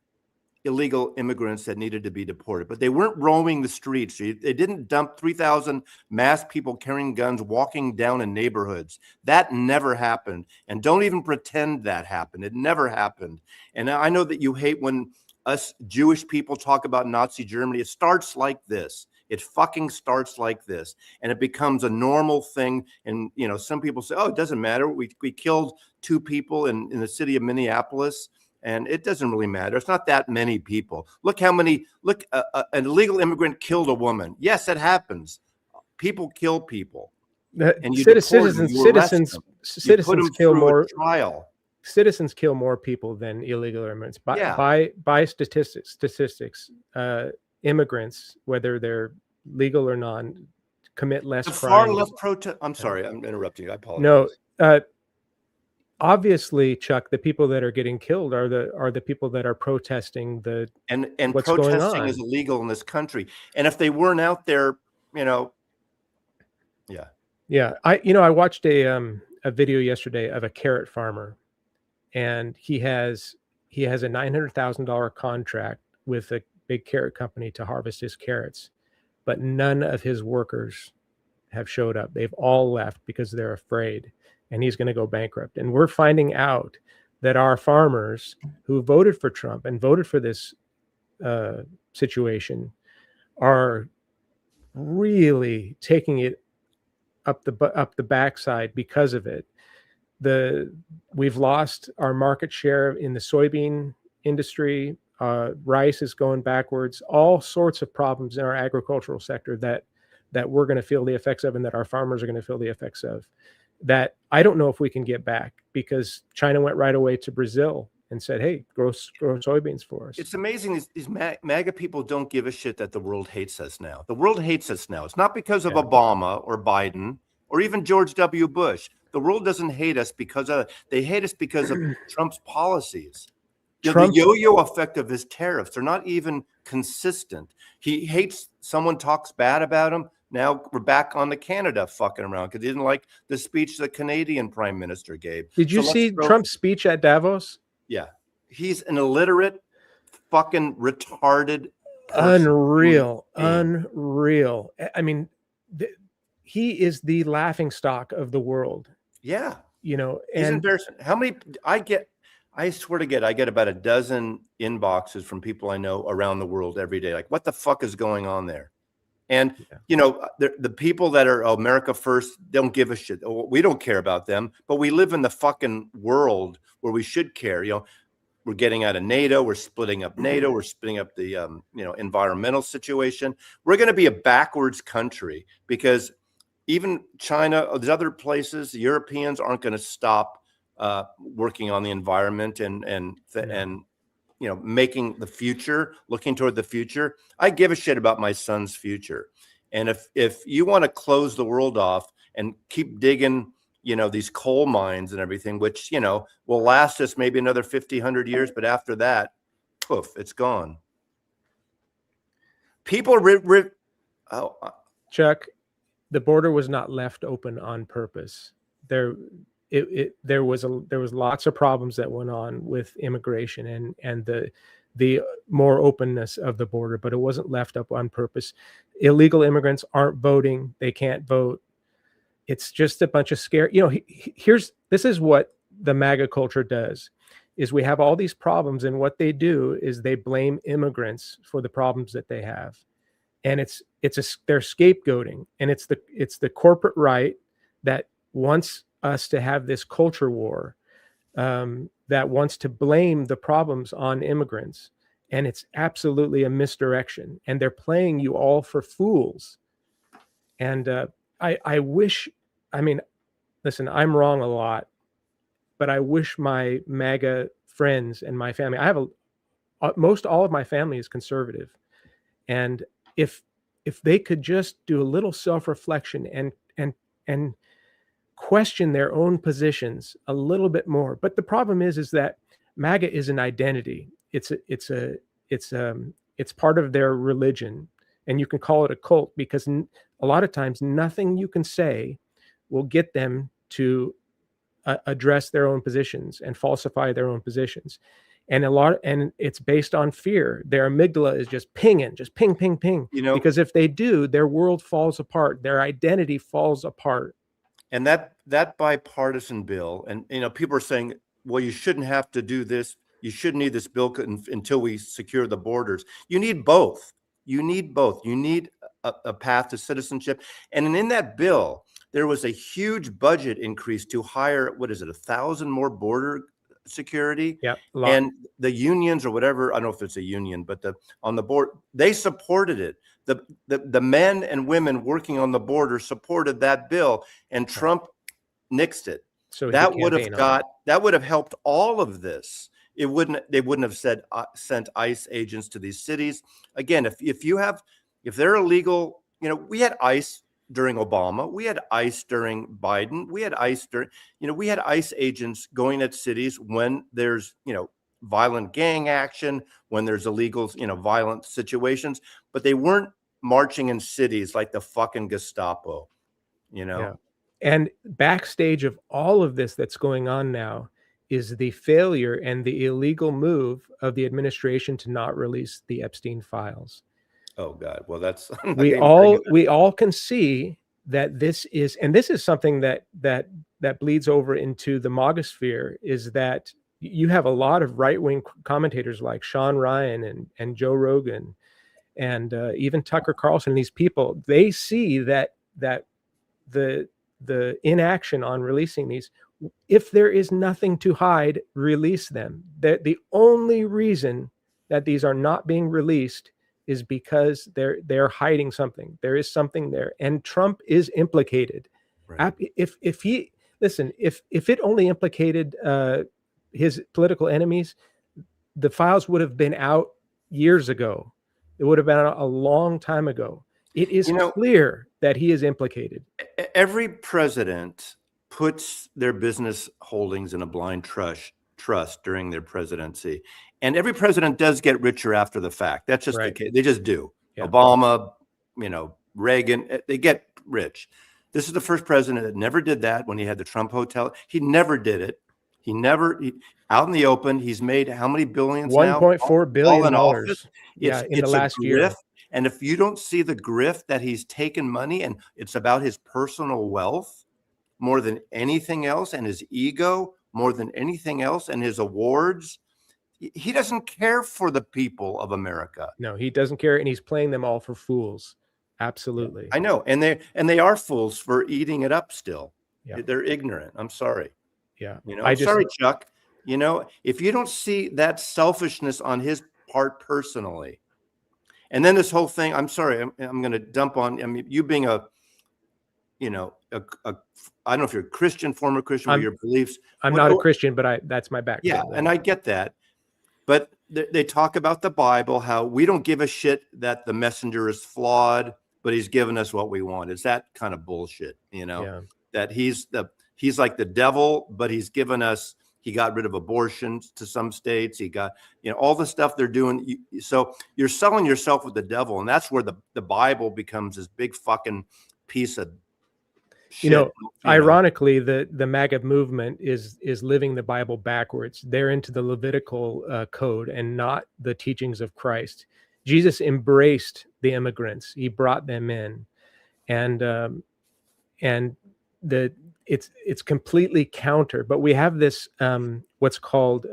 illegal immigrants that needed to be deported, but they weren't roaming the streets. They didn't dump 3,000 mass people carrying guns walking down in neighborhoods. That never happened. And don't even pretend that happened. It never happened. And I know that you hate when us Jewish people talk about Nazi Germany. It starts like this. It fucking starts like this, and it becomes a normal thing. And, you know, some people say, oh, it doesn't matter. We killed 2 people in the city of Minneapolis. And it doesn't really matter. It's not that many people. Look how many, an illegal immigrant killed a woman. Yes, it happens. People kill people. And you citizens kill more trial. Citizens kill more people than illegal immigrants. By statistics, immigrants, whether they're legal or non, commit less crimes. Far left protest. I'm sorry, I'm interrupting you. I apologize. No, obviously, Chuck, the people that are getting killed are the people that are protesting and what's protesting going on. is illegal in this country. And if they weren't out there, you know, yeah. I watched a video yesterday of a carrot farmer, and he has a $900,000 contract with a big carrot company to harvest his carrots, but none of his workers have showed up. They've all left because they're afraid. And he's going to go bankrupt. And we're finding out that our farmers who voted for Trump and voted for this situation are really taking it up the backside because of it. We've lost our market share in the soybean industry. Rice is going backwards. All sorts of problems in our agricultural sector that we're going to feel the effects of, and that our farmers are going to feel the effects of. That I don't know if we can get back, because China went right away to Brazil and said, hey, grow soybeans for us. It's amazing. These MAGA people don't give a shit that the world hates us now. The world hates us now. It's not because of Obama or Biden or even George W. Bush. The world doesn't hate us they hate us because of Trump's policies. The yo-yo effect of his tariffs, they're not even consistent. He hates someone talks bad about him. Now we're back on the Canada fucking around because he didn't like the speech the Canadian Prime Minister gave. Did you see Trump's speech at Davos? Yeah. He's an illiterate, fucking retarded person. Unreal. I mean, he is the laughingstock of the world. Yeah. You know, he's embarrassing. How many I swear to God, I get about a dozen inboxes from people I know around the world every day. Like, what the fuck is going on there? And, you know, the people that are America first don't give a shit. We don't care about them, but we live in the fucking world where we should care. You know, we're getting out of NATO. We're splitting up NATO. We're splitting up the, environmental situation. We're going to be a backwards country because even China, these other places, the Europeans aren't going to stop working on the environment and making the future, looking toward the future. I give a shit about my son's future. And if you want to close the world off and keep digging, these coal mines and everything, which, will last us maybe another 50, 100 years. But after that, poof, it's gone. People Chuck, the border was not left open on purpose. There was lots of problems that went on with immigration and the more openness of the border, but it wasn't left up on purpose. Illegal immigrants aren't voting; they can't vote. It's just a bunch of scare. This is what the MAGA culture does: is we have all these problems, and what they do is they blame immigrants for the problems that they have, and they're scapegoating, and it's the corporate right that wants us to have this culture war that wants to blame the problems on immigrants. And it's absolutely a misdirection. And they're playing you all for fools. And I wish, listen, I'm wrong a lot, but I wish my MAGA friends and my family, I have most all of my family is conservative. And if they could just do a little self-reflection and question their own positions a little bit more. But the problem is that MAGA is an identity. It's part of their religion. and you can call it a cult because a lot of times nothing you can say will get them to address their own positions and falsify their own positions. And it's based on fear. Their amygdala is just pinging, just ping, ping, ping. Because if they do, their world falls apart. Their identity falls apart. And that bipartisan bill, and people are saying, well, you shouldn't have to do this. You shouldn't need this bill until we secure the borders. You need both. You need both. You need a path to citizenship. And in that bill, there was a huge budget increase to hire, 1,000 more border security. Yeah, and the unions or whatever, I don't know if it's a union, but on the board, they supported it. The men and women working on the border supported that bill, and Trump nixed it. So that would have helped all of this. They wouldn't have sent ICE agents to these cities. Again, if they're illegal, we had ICE during Obama, we had ICE during Biden, we had ICE we had ICE agents going at cities when there's, violent gang action, when there's illegal, violent situations, but they weren't marching in cities like the fucking Gestapo, Yeah. And backstage of all of this that's going on now is the failure and the illegal move of the administration to not release the Epstein files. Oh God. Well, that's we all can see that this is something that bleeds over into the MAGA sphere, is that you have a lot of right-wing commentators like Sean Ryan and Joe Rogan and even Tucker Carlson. These people, they see that the inaction on releasing these, if there is nothing to hide, release them. That the only reason that these are not being released is because they're hiding something. There is something there, and Trump is implicated. Right. If it only implicated his political enemies, the files would have been out years ago. It would have been out a long time ago. It is clear that he is implicated. Every president puts their business holdings in a blind trust during their presidency. And every president does get richer after the fact. That's just the case. They just do. Yeah. Obama, Reagan, they get rich. This is the first president that never did that when he had the Trump Hotel. He never did it. Out in the open, he's made how many billions now? $1.4 billion. In the last year. And if you don't see the grift that he's taken money, and it's about his personal wealth more than anything else, and his ego more than anything else, and his awards, he doesn't care for the people of America. No, he doesn't care, and he's playing them all for fools. Absolutely. I know, and they are fools for eating it up still. Yeah. They're ignorant. I'm sorry. Yeah. I'm sorry, Chuck. If you don't see that selfishness on his part personally, and then this whole thing, I'm sorry, I'm going to dump on, you being I don't know if you're a Christian, former Christian, or your beliefs. I'm not a Christian, but that's my background. Yeah, and I get that. But they talk about the Bible, how we don't give a shit that the messenger is flawed, but he's given us what we want. It's that kind of bullshit, that he's like the devil, but he's given us, he got rid of abortions to some states. He got, all the stuff they're doing. So you're selling yourself with the devil. And that's where the Bible becomes this big fucking piece of shit. Ironically, the MAGA movement is living the Bible backwards. They're into the Levitical code and not the teachings of Christ. Jesus embraced the immigrants. He brought them in. And it's completely counter, but we have this what's called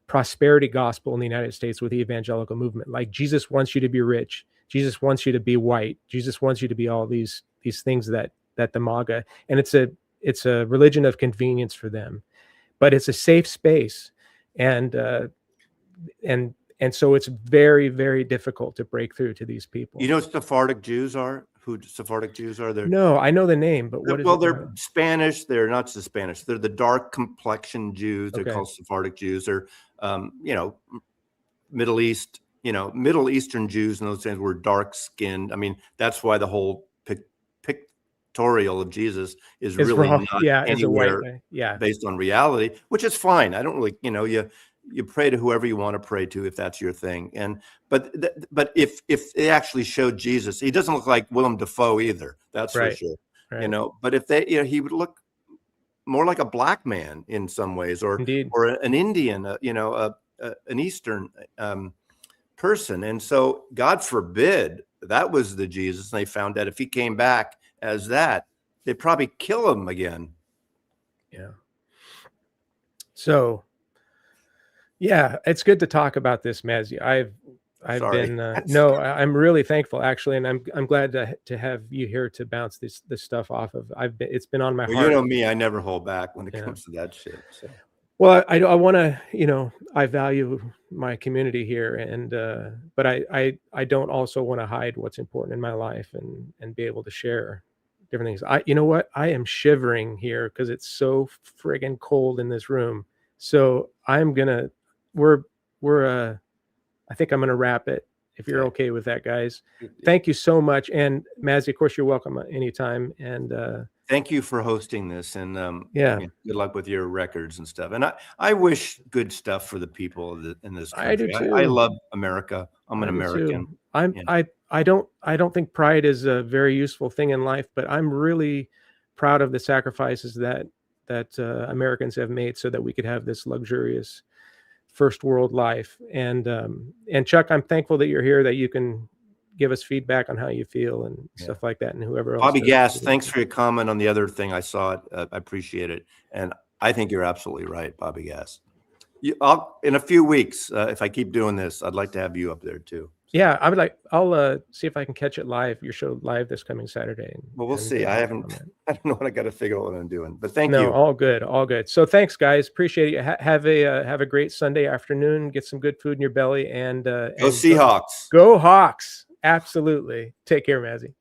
prosperity gospel in the United States with the evangelical movement. Like, Jesus wants you to be rich, Jesus wants you to be white, Jesus wants you to be all these things that the MAGA, and it's a religion of convenience for them, but it's a safe space, and so it's very, very difficult to break through to these people. Sephardic Jews are? Who Sephardic Jews are there? No, I know the name, but what is it? Well, they're Spanish. They're not just Spanish. They're the dark complexion Jews. They're called Sephardic Jews. They're, Middle East, Middle Eastern Jews and those things were dark skinned. I mean, that's why the whole pictorial of Jesus is really not anywhere based on reality, which is fine. I don't really, you pray to whoever you want to pray to, if that's your thing. And but if they actually showed Jesus, he doesn't look like Willem Dafoe either. That's for Right. sure. Right. You know, but if they, you know, he would look more like a black man in some ways, or Indeed. or an Indian, you know, an Eastern person. And so, God forbid that was the Jesus. And they found that if he came back as that, they'd probably kill him again. Yeah. So, yeah, it's good to talk about this, Mazzy. I've Sorry. been no, I'm really thankful actually, and I'm glad to have you here to bounce this stuff off of. It's been on my Well, heart. you know me, I never hold back when it Yeah. comes to that shit. So. Well, I want to, you know, I value my community here, and but I don't also want to hide what's important in my life, and be able to share different things. You know what? I am shivering here because it's so friggin' cold in this room. So I think I'm gonna wrap it, if you're okay with that, guys. Thank you so much. And Mazzy, of course, you're welcome anytime. And thank you for hosting this, and yeah, good luck with your records and stuff. And I wish good stuff for the people in this country. I do too. I love America. I'm an American. I don't think pride is a very useful thing in life, but I'm really proud of the sacrifices that Americans have made so that we could have this luxurious first world life. And Chuck, I'm thankful that you're here, that you can give us feedback on how you feel and stuff like that, and whoever else. Bobby Gass, thanks for your comment on the other thing. I saw it. I appreciate it. And I think you're absolutely right, Bobby Gass. In a few weeks, if I keep doing this, I'd like to have you up there too. Yeah, I'll see if I can catch it live, your show live this coming Saturday. Well, we'll see. I don't know what I got to figure out what I'm doing, but thank you. No, all good. So thanks, guys. Appreciate it. Have a great Sunday afternoon. Get some good food in your belly, and go Seahawks. Go Hawks. Absolutely. Take care, Mazzy.